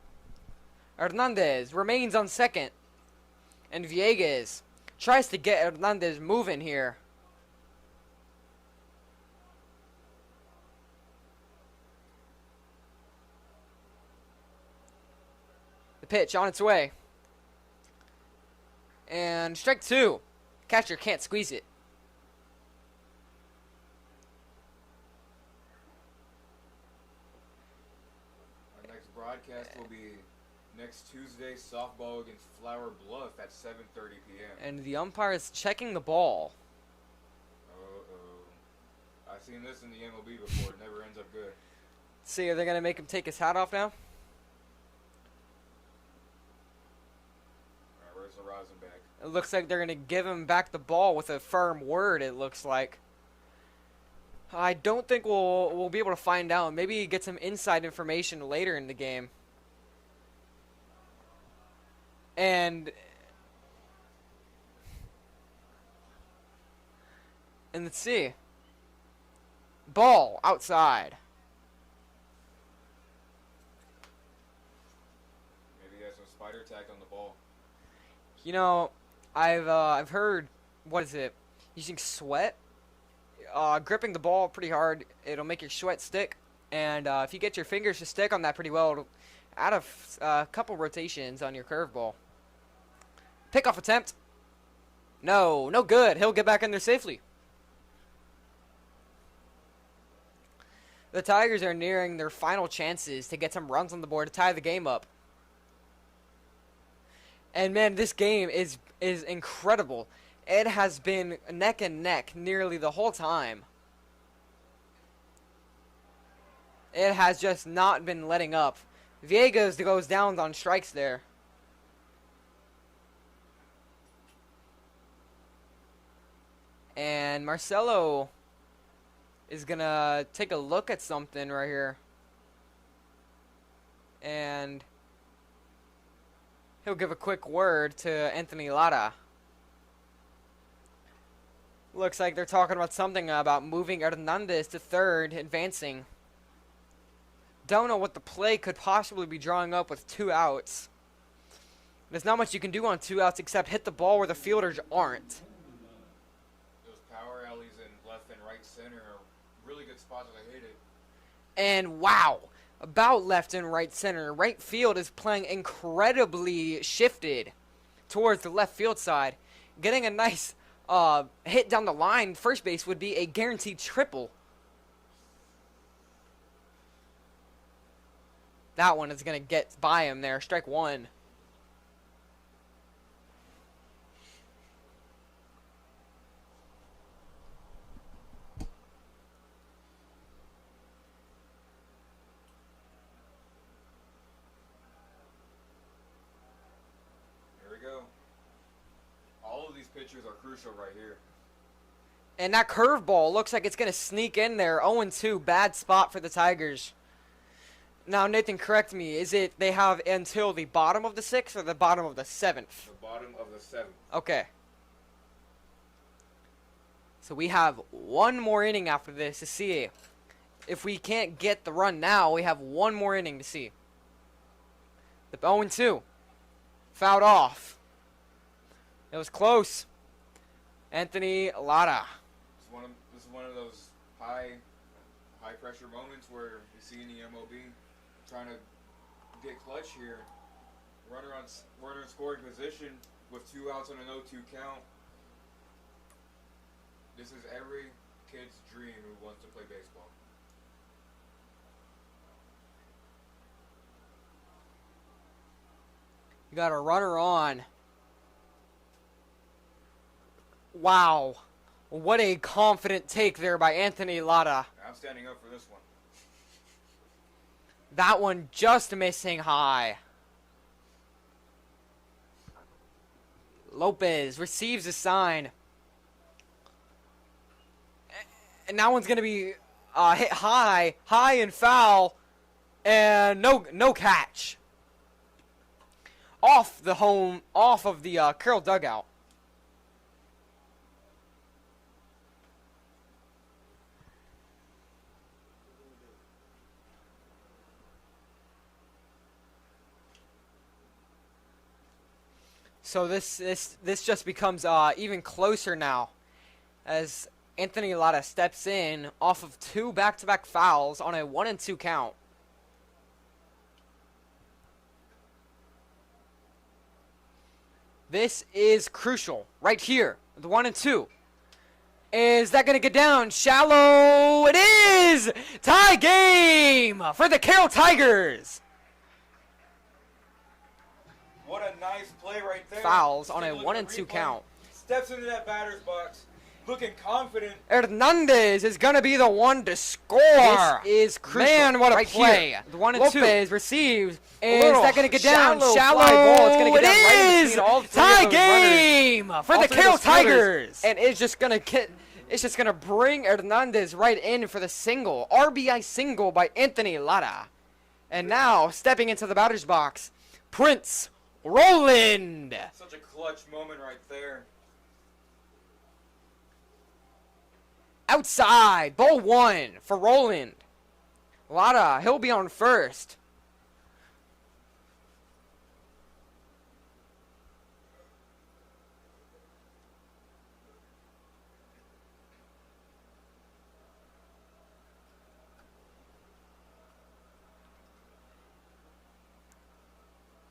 Hernandez remains on second. And Villegas Tries to get Hernandez moving here. The pitch on its way. And strike 2. Catcher can't squeeze it.
Our next broadcast will be next Tuesday, softball against Flower Bluff at 7:30 p.m.
And the umpire is checking the ball.
Uh-oh. I've seen this in the MLB before. It never ends up good.
See, are they going to make him take his hat off now?
All right, where's the rosin back?
It looks like they're going to give him back the ball with a firm word, it looks like. I don't think we'll be able to find out. Maybe get some inside information later in the game. And let's see. Ball outside.
Maybe he has some spider tack on the ball.
You know, I've heard, what is it? Using sweat, gripping the ball pretty hard, it'll make your sweat stick. And if you get your fingers to stick on that pretty well, it'll add a couple rotations on your curveball. Pickoff attempt. No good. He'll get back in there safely. The Tigers are nearing their final chances to get some runs on the board to tie the game up. And man, this game is incredible. It has been neck and neck nearly the whole time. It has just not been letting up. Villegas goes down on strikes there. And Marcelo is going to take a look at something right here. And he'll give a quick word to Anthony Lara. Looks like they're talking about something about moving Hernandez to third, advancing. Don't know what the play could possibly be drawing up with 2 outs. There's not much you can do on 2 outs except hit the ball where the fielders aren't.
Power alleys in left and right center are really good spots to hit it.
And wow, about left and right center. Right field is playing incredibly shifted towards the left field side. Getting a nice hit down the line, first base would be a guaranteed triple. That one is going to get by him there. Strike 1.
Pitches are crucial right here.
And that curveball looks like it's going to sneak in there. 0-2, bad spot for the Tigers. Now, Nathan, correct me. Is it they have until the bottom of the 6th or the bottom of the 7th?
The bottom of the 7th.
Okay. So we have one more inning after this to see. If we can't get the run now, we have one more inning to see. The 0-2. Fouled off. It was close. Anthony Lara.
This is one of those high pressure moments where you see in the MLB trying to get clutch here. Runner in scoring position with 2 outs on an 0-2 count. This is every kid's dream who wants to play baseball.
You got a runner on. Wow. What a confident take there by Anthony Lara.
I'm standing up for this one.
That one just missing high. Lopez receives a sign. And that one's going to be hit high and foul, and no catch. Off of the Carroll dugout. So this just becomes even closer now, as Anthony Lotta steps in off of 2 back-to-back fouls on a 1-2 count. This is crucial right here. The 1-2. Is that going to get down? Shallow. It is! Tie game for the Carroll Tigers.
What a nice play right there.
Fouls on a
Take look at
1-2
replay.
count.
Steps into that batter's box, looking confident.
Hernandez is going to be the one to score. This is crucial. Man, what a play. Here. The 1-2. Lopez receives. Is that going to get down? Shallow. Ball. It's going to get down right between all three
tie
of those
game
runners.
for the Carroll Tigers.
And it's just going to bring Hernandez right in for the single. RBI single by Anthony Lara. And now, stepping into the batter's box, Prince Roland.
Such a clutch moment right there.
Outside, ball 1 for Roland. Lara, he'll be on first.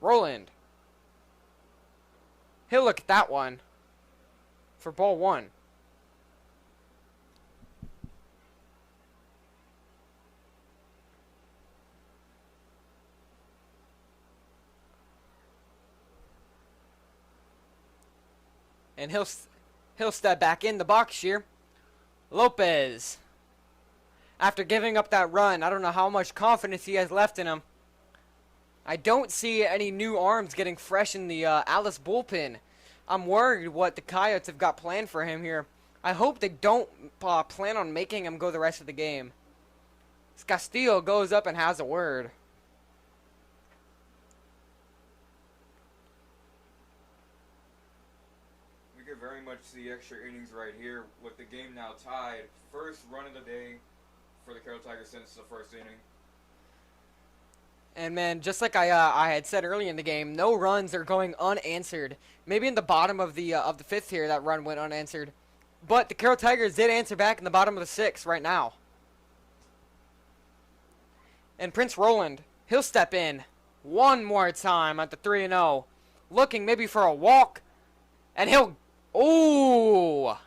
Roland. He'll look at that one for ball 1. And he'll step back in the box here. Lopez. After giving up that run, I don't know how much confidence he has left in him. I don't see any new arms getting fresh in the Alice bullpen. I'm worried what the Coyotes have got planned for him here. I hope they don't plan on making him go the rest of the game. Castillo goes up and has a word.
We could very much see extra innings right here with the game now tied. First run of the day for the Carroll Tigers since the first inning.
And man, just like I had said earlier in the game, no runs are going unanswered. Maybe in the bottom of the 5th here, that run went unanswered. But the Carroll Tigers did answer back in the bottom of the 6th right now. And Prince Roland, he'll step in one more time at the 3-0. Looking maybe for a walk. And he'll... Ooh! A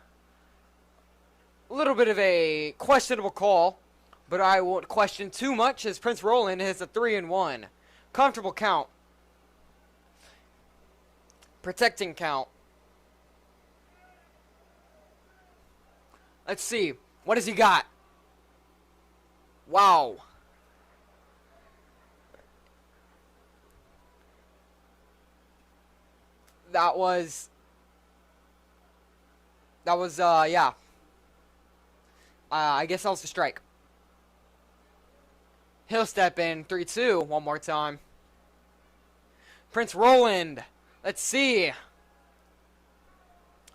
little bit of a questionable call. But I won't question too much as Prince Roland has a 3-1. Comfortable count. Protecting count. Let's see. What has he got? Wow. That was, yeah. I guess that was a strike. He'll step in 3-2 one more time. Prince Roland. Let's see.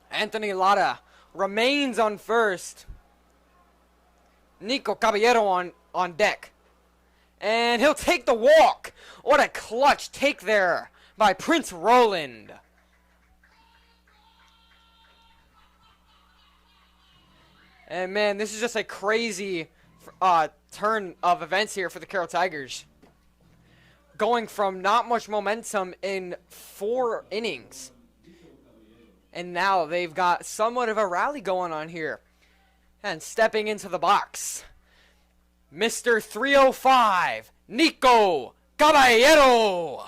Anthony Lara remains on first. Nico Caballero on deck. And he'll take the walk. What a clutch take there by Prince Roland. And man, this is just a crazy turn of events here for the Carroll Tigers. Going from not much momentum in 4 innings. And now they've got somewhat of a rally going on here. And stepping into the box, Mr. 305, Nico Caballero.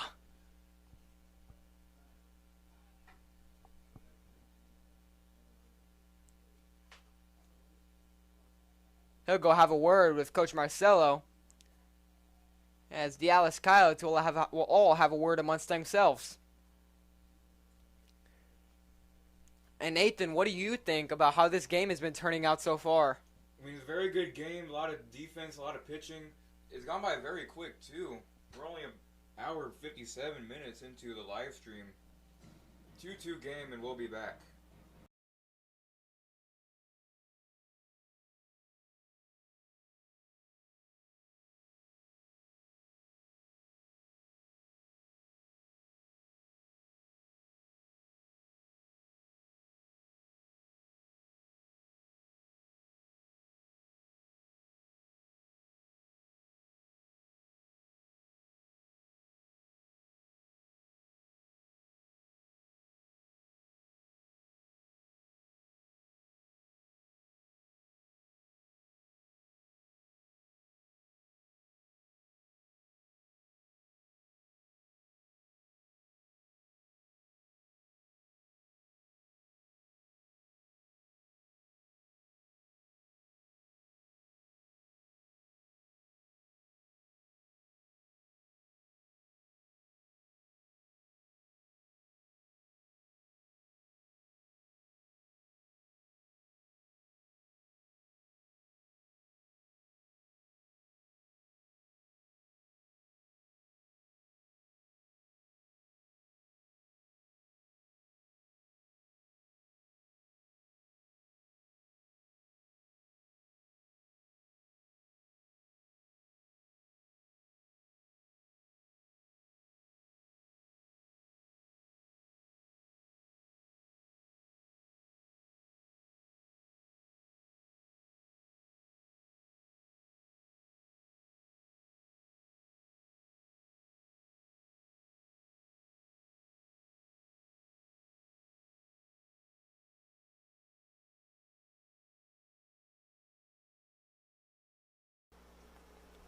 He'll go have a word with Coach Marcelo, as the Alice Coyotes will all have a word amongst themselves. And Nathan, what do you think about how this game has been turning out so far?
I mean, it's a very good game. A lot of defense, a lot of pitching. It's gone by very quick, too. We're only an hour and 57 minutes into the live stream. 2-2 game, and we'll be back.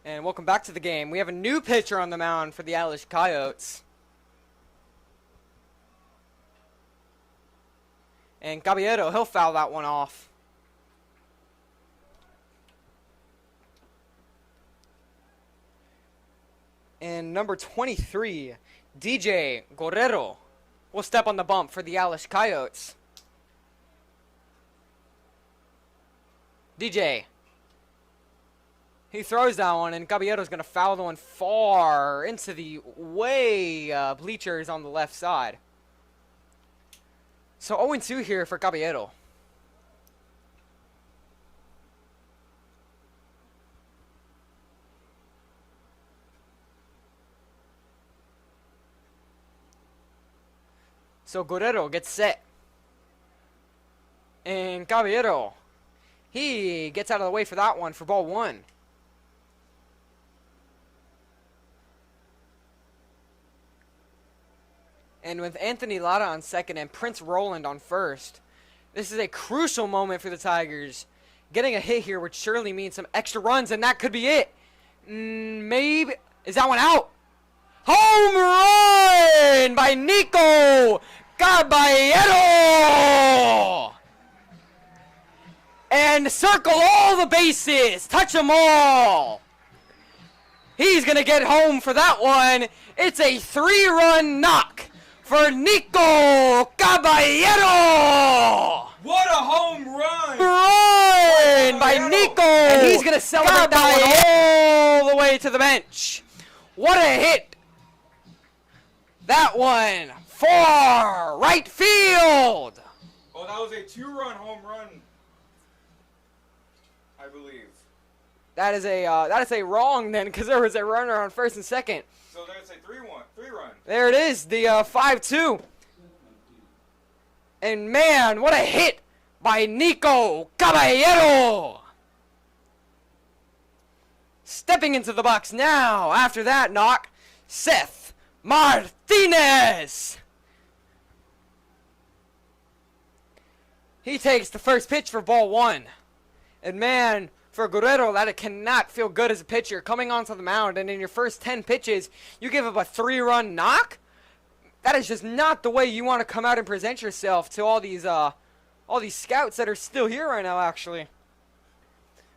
And welcome back to the game. We have a new pitcher on the mound for the Alice Coyotes. And Caballero, he'll foul that one off. And number 23, DJ Guerrero, will step on the bump for the Alice Coyotes. DJ. He throws that one, and Caballero's going to foul the one far into the bleachers on the left side. So 0-2 here for Caballero. So Guerrero gets set. And Caballero, he gets out of the way for that one for ball one. And with Anthony Lara on second and Prince Roland on first, this is a crucial moment for the Tigers. Getting a hit here would surely mean some extra runs, and that could be it. Maybe. Is that one out? Home run by Nico Caballero! And circle all the bases. Touch them all. He's going to get home for that one. It's a 3-run knock for Nico Caballero!
What a home run!
Run by Nico! And he's going to celebrate that one all the way to the bench. What a hit! That one for right field!
Oh, that was a 2-run home run, I believe.
That is a wrong then, because there was a runner on first and second.
So that's a 3-run.
There it is, the 5-2. And man, what a hit by Nico Caballero! Stepping into the box now, after that knock, Seth Martinez! He takes the first pitch for ball one. And man, for Guerrero, that it cannot feel good as a pitcher coming onto the mound, and in your first 10 pitches, you give up a 3-run knock? That is just not the way you want to come out and present yourself to all these scouts that are still here right now, actually.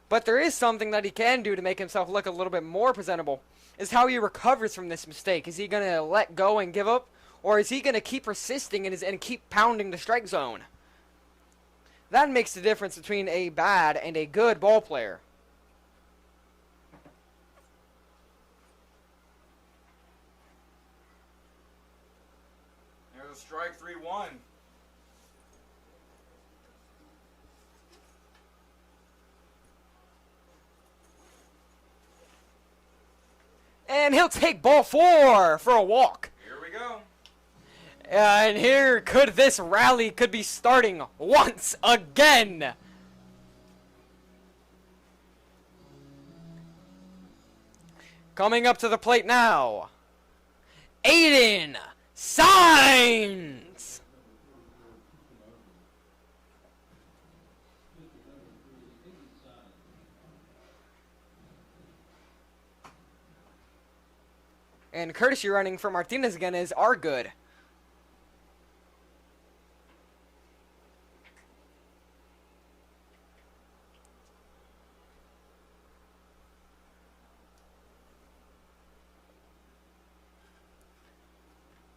But there is something that he can do to make himself look a little bit more presentable, is how he recovers from this mistake. Is he going to let go and give up, or is he going to keep persisting and keep pounding the strike zone? That makes the difference between a bad and a good ball player.
There's a strike, 3-1.
And he'll take ball 4 for a walk.
Here we go.
And here this rally could be starting once again. Coming up to the plate now, Aiden Signs. And courtesy running for Martinez again is our good.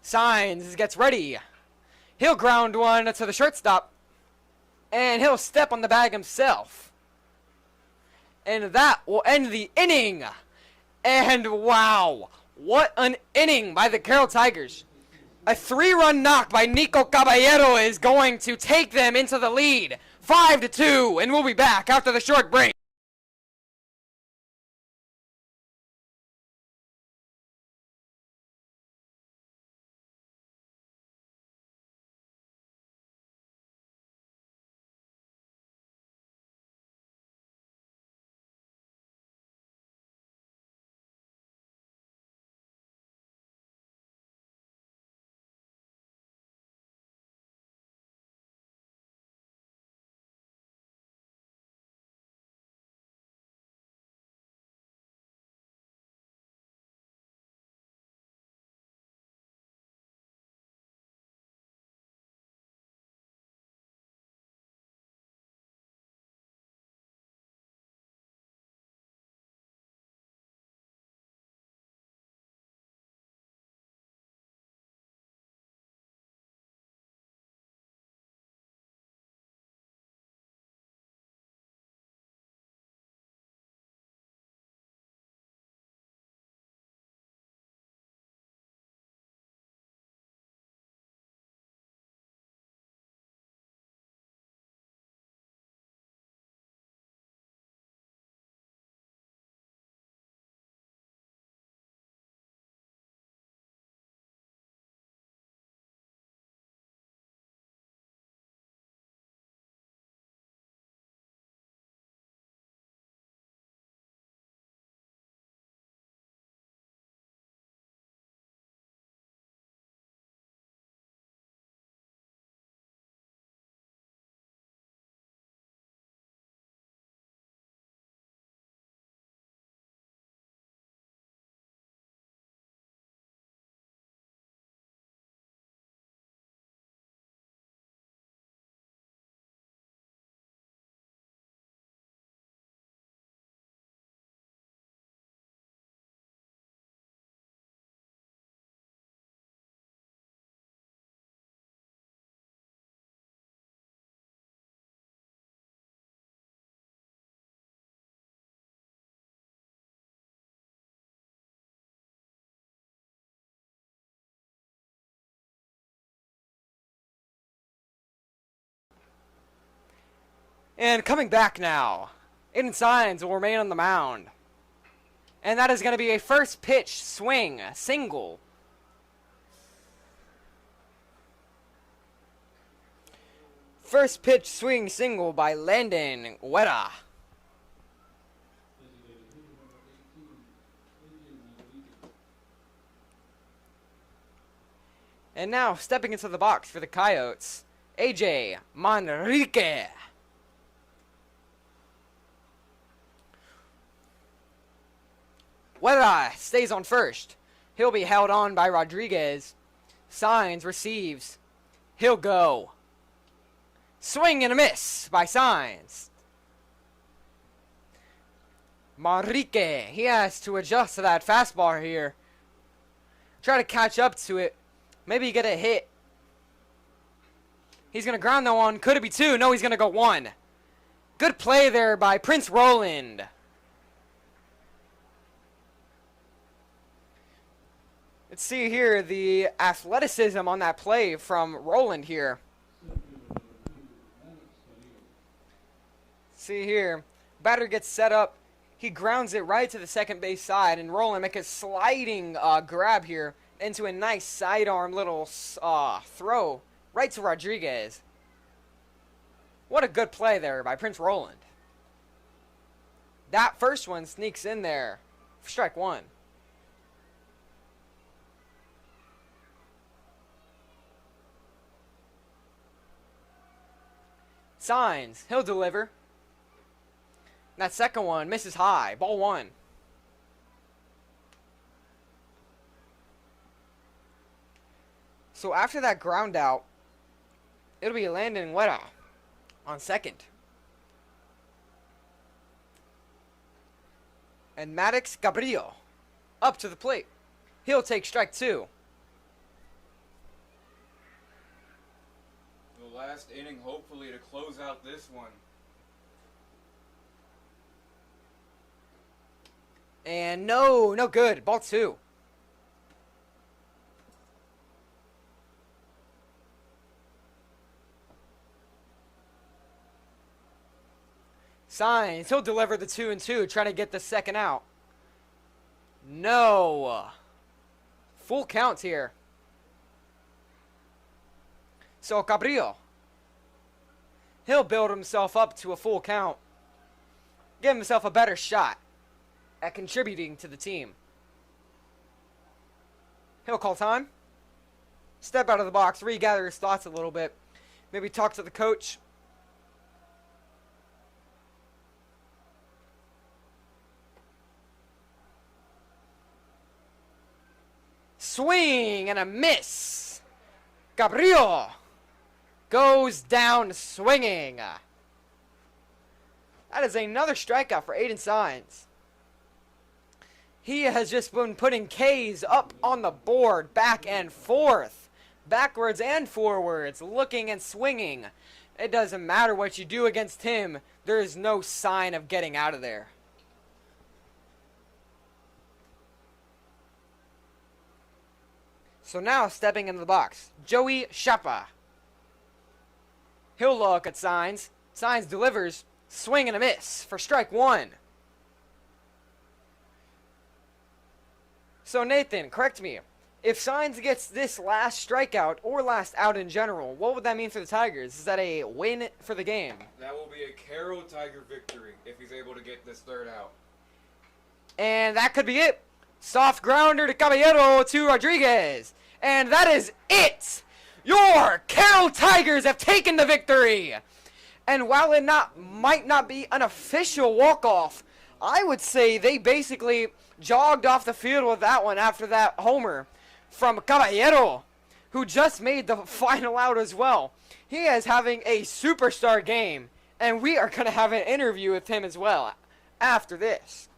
Signs gets ready. He'll ground one to the shortstop. And he'll step on the bag himself. And that will end the inning. And wow, what an inning by the Carroll Tigers. A 3-run knock by Nico Caballero is going to take them into the lead. 5-2, and we'll be back after the short break. And coming back now, Aiden Signs will remain on the mound. And that is going to be a first pitch swing, single. First pitch swing single by Landon Guerra. And now, stepping into the box for the Coyotes, AJ Manrique. Guerra stays on first. He'll be held on by Rodriguez. Signs receives. He'll go. Swing and a miss by Signs. Manrique, he has to adjust to that fastball here. Try to catch up to it. Maybe get a hit. He's going to ground that one. Could it be two? No, he's going to go one. Good play there by Prince Roland. Let's see here the athleticism on that play from Roland here. See here. Batter gets set up. He grounds it right to the second base side, and Roland make a sliding grab here into a nice sidearm little throw right to Rodriguez. What a good play there by Prince Roland. That first one sneaks in there for strike one. Signs, he'll deliver. That second one misses high. Ball one. So after that ground out, it'll be Landon Guerra on second. And Maddox Gabriel up to the plate. He'll take strike two.
The last inning, hopefully, to close out this one.
And no good. Ball two. Signs, he'll deliver the 2-2, trying to get the second out. No. Full count here. So Gabriel, he'll build himself up to a full count. Give himself a better shot at contributing to the team. He'll call time. Step out of the box, regather his thoughts a little bit. Maybe talk to the coach. Swing and a miss. Gabriel goes down swinging. That is another strikeout for Aiden Signs. He has just been putting Ks up on the board, back and forth, backwards and forwards, looking and swinging. It doesn't matter what you do against him. There is no sign of getting out of there. So now stepping into the box, Joey Chapa. He'll look at Signs. Signs delivers, swing and a miss for strike one. So Nathan, correct me. If Signs gets this last strikeout or last out in general, what would that mean for the Tigers? Is that a win for the game?
That will be a Carroll Tiger victory if he's able to get this third out.
And that could be it. Soft grounder to Caballero to Rodriguez. And that is it. Your Carroll Tigers have taken the victory. And while it might not be an official walk-off, I would say they basically jogged off the field with that one after that homer from Caballero, who just made the final out as well. He is having a superstar game, and we are going to have an interview with him as well after this.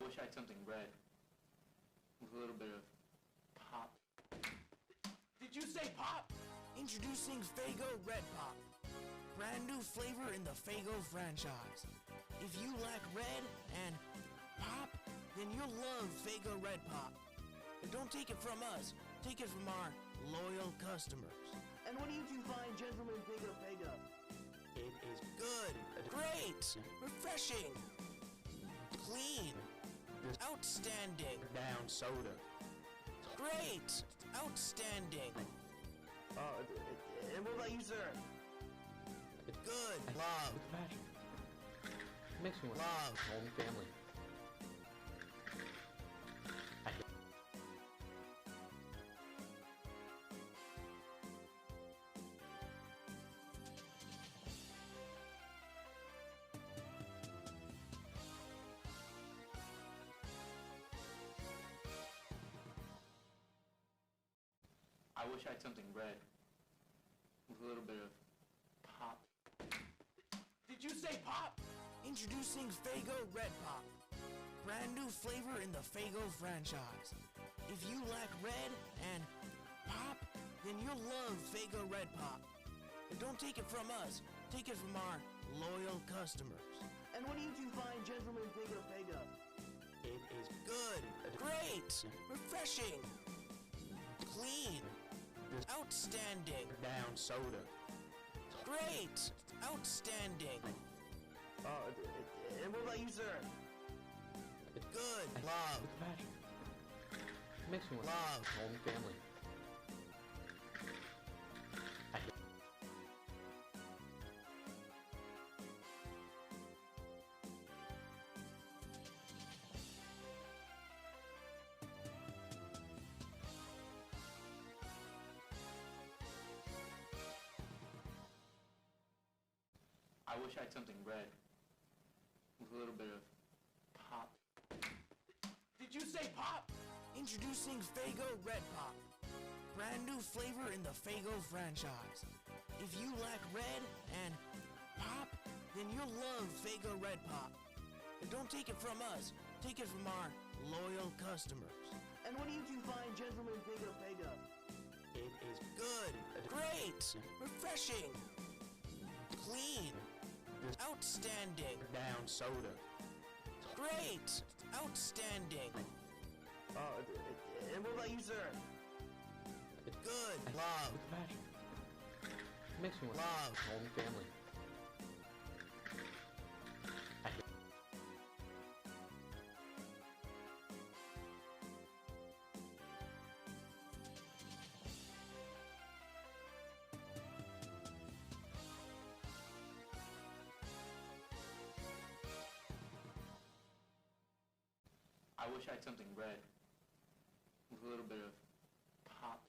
wish I had something red with a little bit of pop. Did you say pop?
Introducing Faygo Red Pop. Brand new flavor in the Faygo franchise. If you like red and pop, then you'll love Faygo Red Pop. But don't take it from us. Take it from our loyal customers.
And what do you two fine gentlemen think of Faygo?
It is good, great, refreshing, clean, outstanding,
Down soda.
great, outstanding,
And what about you, sir?
good, love,
Passion. Makes me want
love,
home family.
I wish I had something red with a little bit of pop. Did you say pop?
Introducing Faygo Red Pop. Brand new flavor in the Faygo franchise. If you like red and pop, then you'll love Faygo Red Pop. But don't take it from us. Take it from our loyal customers.
And what do you two fine gentlemen think of Faygo?
It is good, great, refreshing, clean, outstanding,
Down soda.
great, outstanding,
And what about you, sir?
good, love,
Passion. Makes me want
love,
home family.
I wish I had something red with a little bit of pop. Did you say pop?
Introducing Faygo Red Pop. Brand new flavor in the Faygo franchise. If you like red and pop, then you'll love Faygo Red Pop. But don't take it from us. Take it from our loyal customers.
And what do you two fine gentlemen think of Faygo?
It is good, great, refreshing, clean, outstanding,
Down soda.
great, outstanding,
And what about you, sir?
good, love,
Passion. Makes me want
love,
home family.
I wish I had something red with a little bit of pop.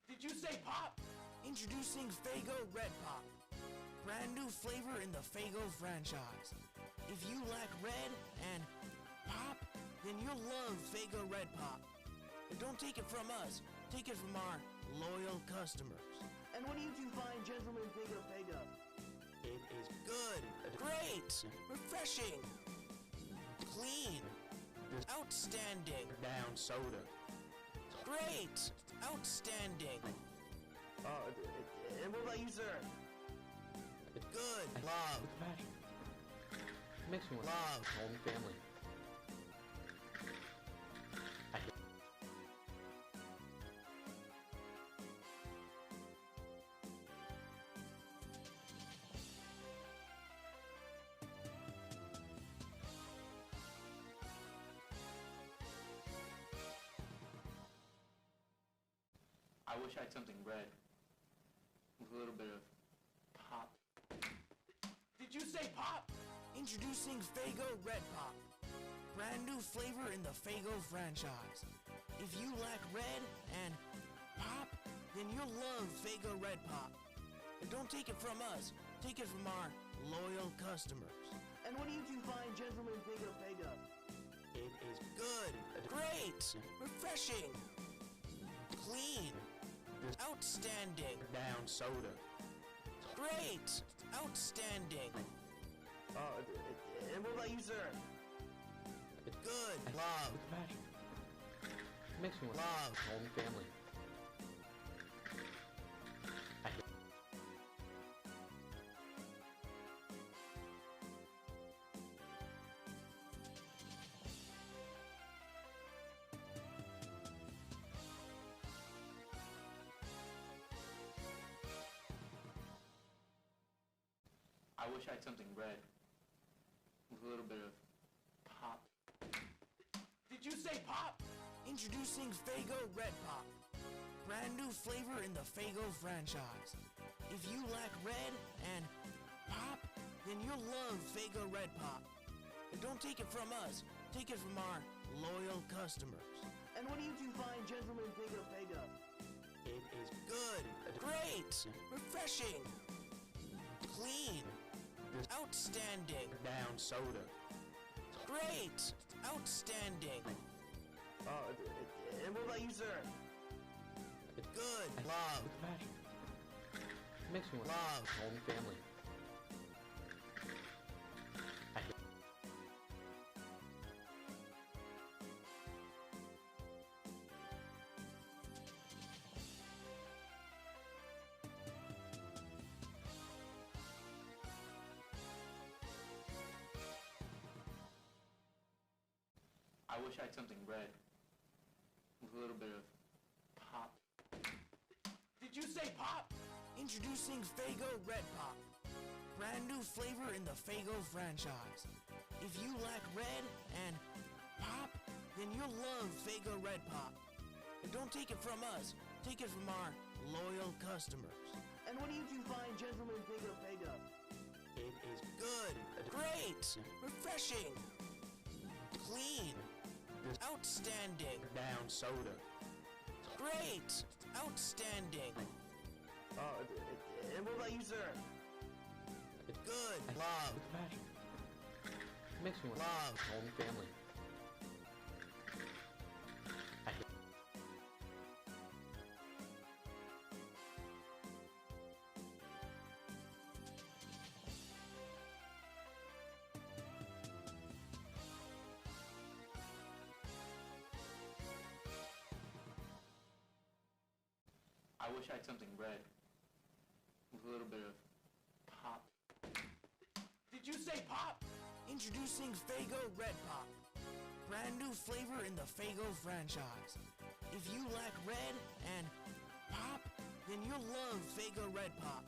Did you say pop?
Introducing Faygo Red Pop. Brand new flavor in the Faygo franchise. If you like red and pop, then you'll love Faygo Red Pop. But don't take it from us. Take it from our loyal customers.
And what do you two fine gentlemen think of Faygo?
It is good, great, refreshing, clean, outstanding,
Down soda.
great, outstanding,
And what about you, sir?
good, love,
Passion. Makes me want
love,
home family.
I wish I had something red with a little bit of pop. Did you say pop?
Introducing Faygo Red Pop. Brand new flavor in the Faygo franchise. If you like red and pop, then you'll love Faygo Red Pop. But don't take it from us. Take it from our loyal customers.
And what do you two fine gentlemen think of Faygo?
It is good, great, refreshing, clean, outstanding,
Down soda.
great, outstanding,
And what about you, sir?
good. Love.
With passion. Makes me want
Love.
home family.
I wish I had something red with a little bit of pop.
Did you say pop?
Introducing Faygo Red Pop. Brand new flavor in the Faygo franchise. If you like red and pop, then you'll love Faygo Red Pop. But don't take it from us. Take it from our loyal customers.
And what do you two fine gentlemen think of Faygo?
It is good, great, refreshing, clean, outstanding,
Down soda.
great, outstanding,
And what about you, sir?
good, love,
With passion. Makes me want
love,
home family.
I wish I had something red with a little bit of pop.
Did you say pop?
Introducing Faygo Red Pop. Brand new flavor in the Faygo franchise. If you like red and pop, then you'll love Faygo Red Pop. But don't take it from us. Take it from our loyal customers.
And what do you two fine gentlemen think of Faygo?
It is good, great, refreshing, clean, outstanding,
Down soda.
great, outstanding,
And what about you, sir?
good, love,
With passion. Makes me want
love,
home family.
I wish I had something red with a little bit of pop.
Did you say pop?
Introducing Faygo Red Pop. Brand new flavor in the Faygo franchise. If you like red and pop, then you'll love Faygo Red Pop.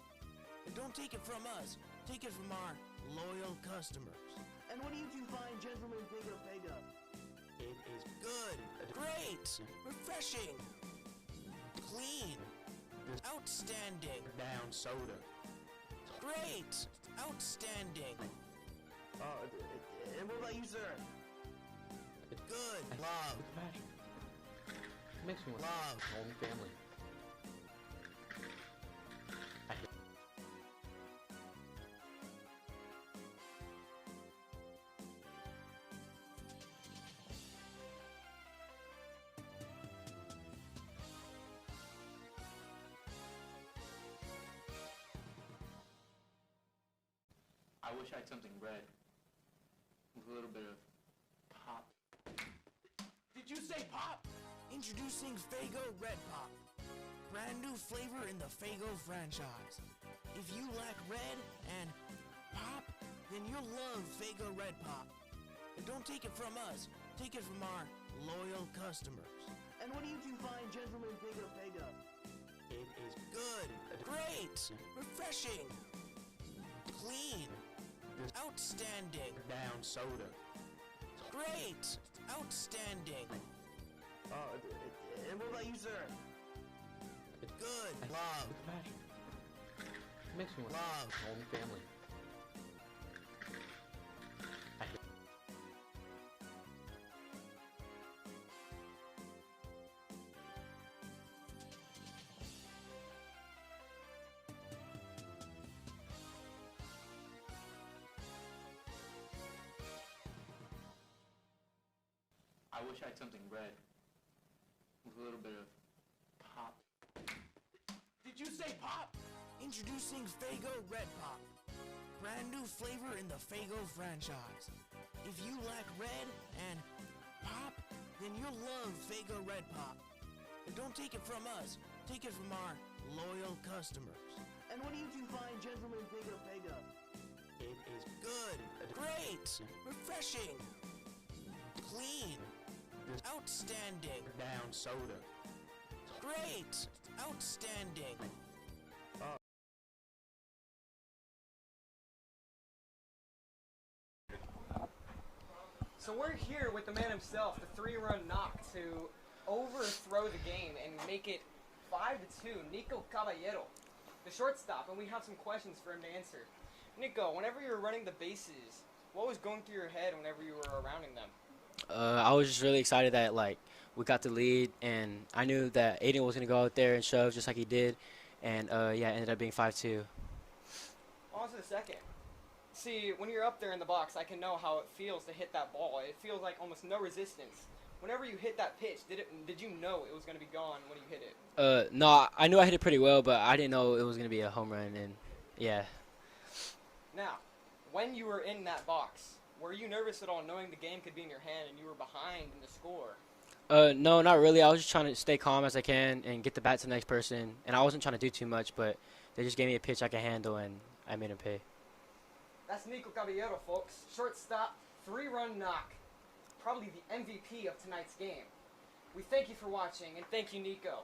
But don't take it from us. Take it from our loyal customers.
And what do you two fine gentlemen think of Faygo?
It is good, great, refreshing, clean, outstanding,
Down soda.
great, outstanding,
And what about you, sir?
good, love,
With passion. Makes me want
love,
home family.
I wish I had something red with a little bit of pop.
Did you say pop?
Introducing Faygo Red Pop. Brand new flavor in the Faygo franchise. If you like red and pop, then you'll love Faygo Red Pop. But don't take it from us. Take it from our loyal customers.
And what do you two fine gentlemen think of Faygo?
It is good, great, refreshing, clean, outstanding,
Down soda.
great, outstanding,
And what about you, sir?
good, love,
With passion. Makes me want
love,
home family.
I wish I had something red with a little bit of pop.
Did you say pop?
Introducing Faygo Red Pop. brand new flavor in the Fago franchise. If you like red and pop, then you'll love Fago Red Pop. But don't take it from us. Take it from our loyal customers.
And what do you two find, gentlemen, Fago Fago?
It is
Good. Great. Refreshing. Clean. Outstanding.
down soda.
Great. Outstanding.
So we're here with the man himself, the 3-run knock to overthrow the game and make it 5-2. Nico Caballero, the shortstop, and we have some questions for him to answer. Nico, whenever you were running the bases, what was going through your head whenever you were surrounding them?
I was just really excited that we got the lead, and I knew that Aiden was gonna go out there and shove just like he did, and it ended up being 5-2.
On to the second. See, when you're up there in the box, I can know how it feels to hit that ball. It feels like almost no resistance. Whenever you hit that pitch, did you know it was going to be gone when you hit it?
No, I knew I hit it pretty well, but I didn't know it was gonna be a home run, and yeah.
Now, when you were in that box, were you nervous at all knowing the game could be in your hand and you were behind in the score?
No, not really. I was just trying to stay calm as I can and get the bat to the next person, and I wasn't trying to do too much, but they just gave me a pitch I could handle, and I made him pay.
That's Nico Caballero, folks. Shortstop, 3-run knock. Probably the MVP of tonight's game. We thank you for watching, and thank you, Nico.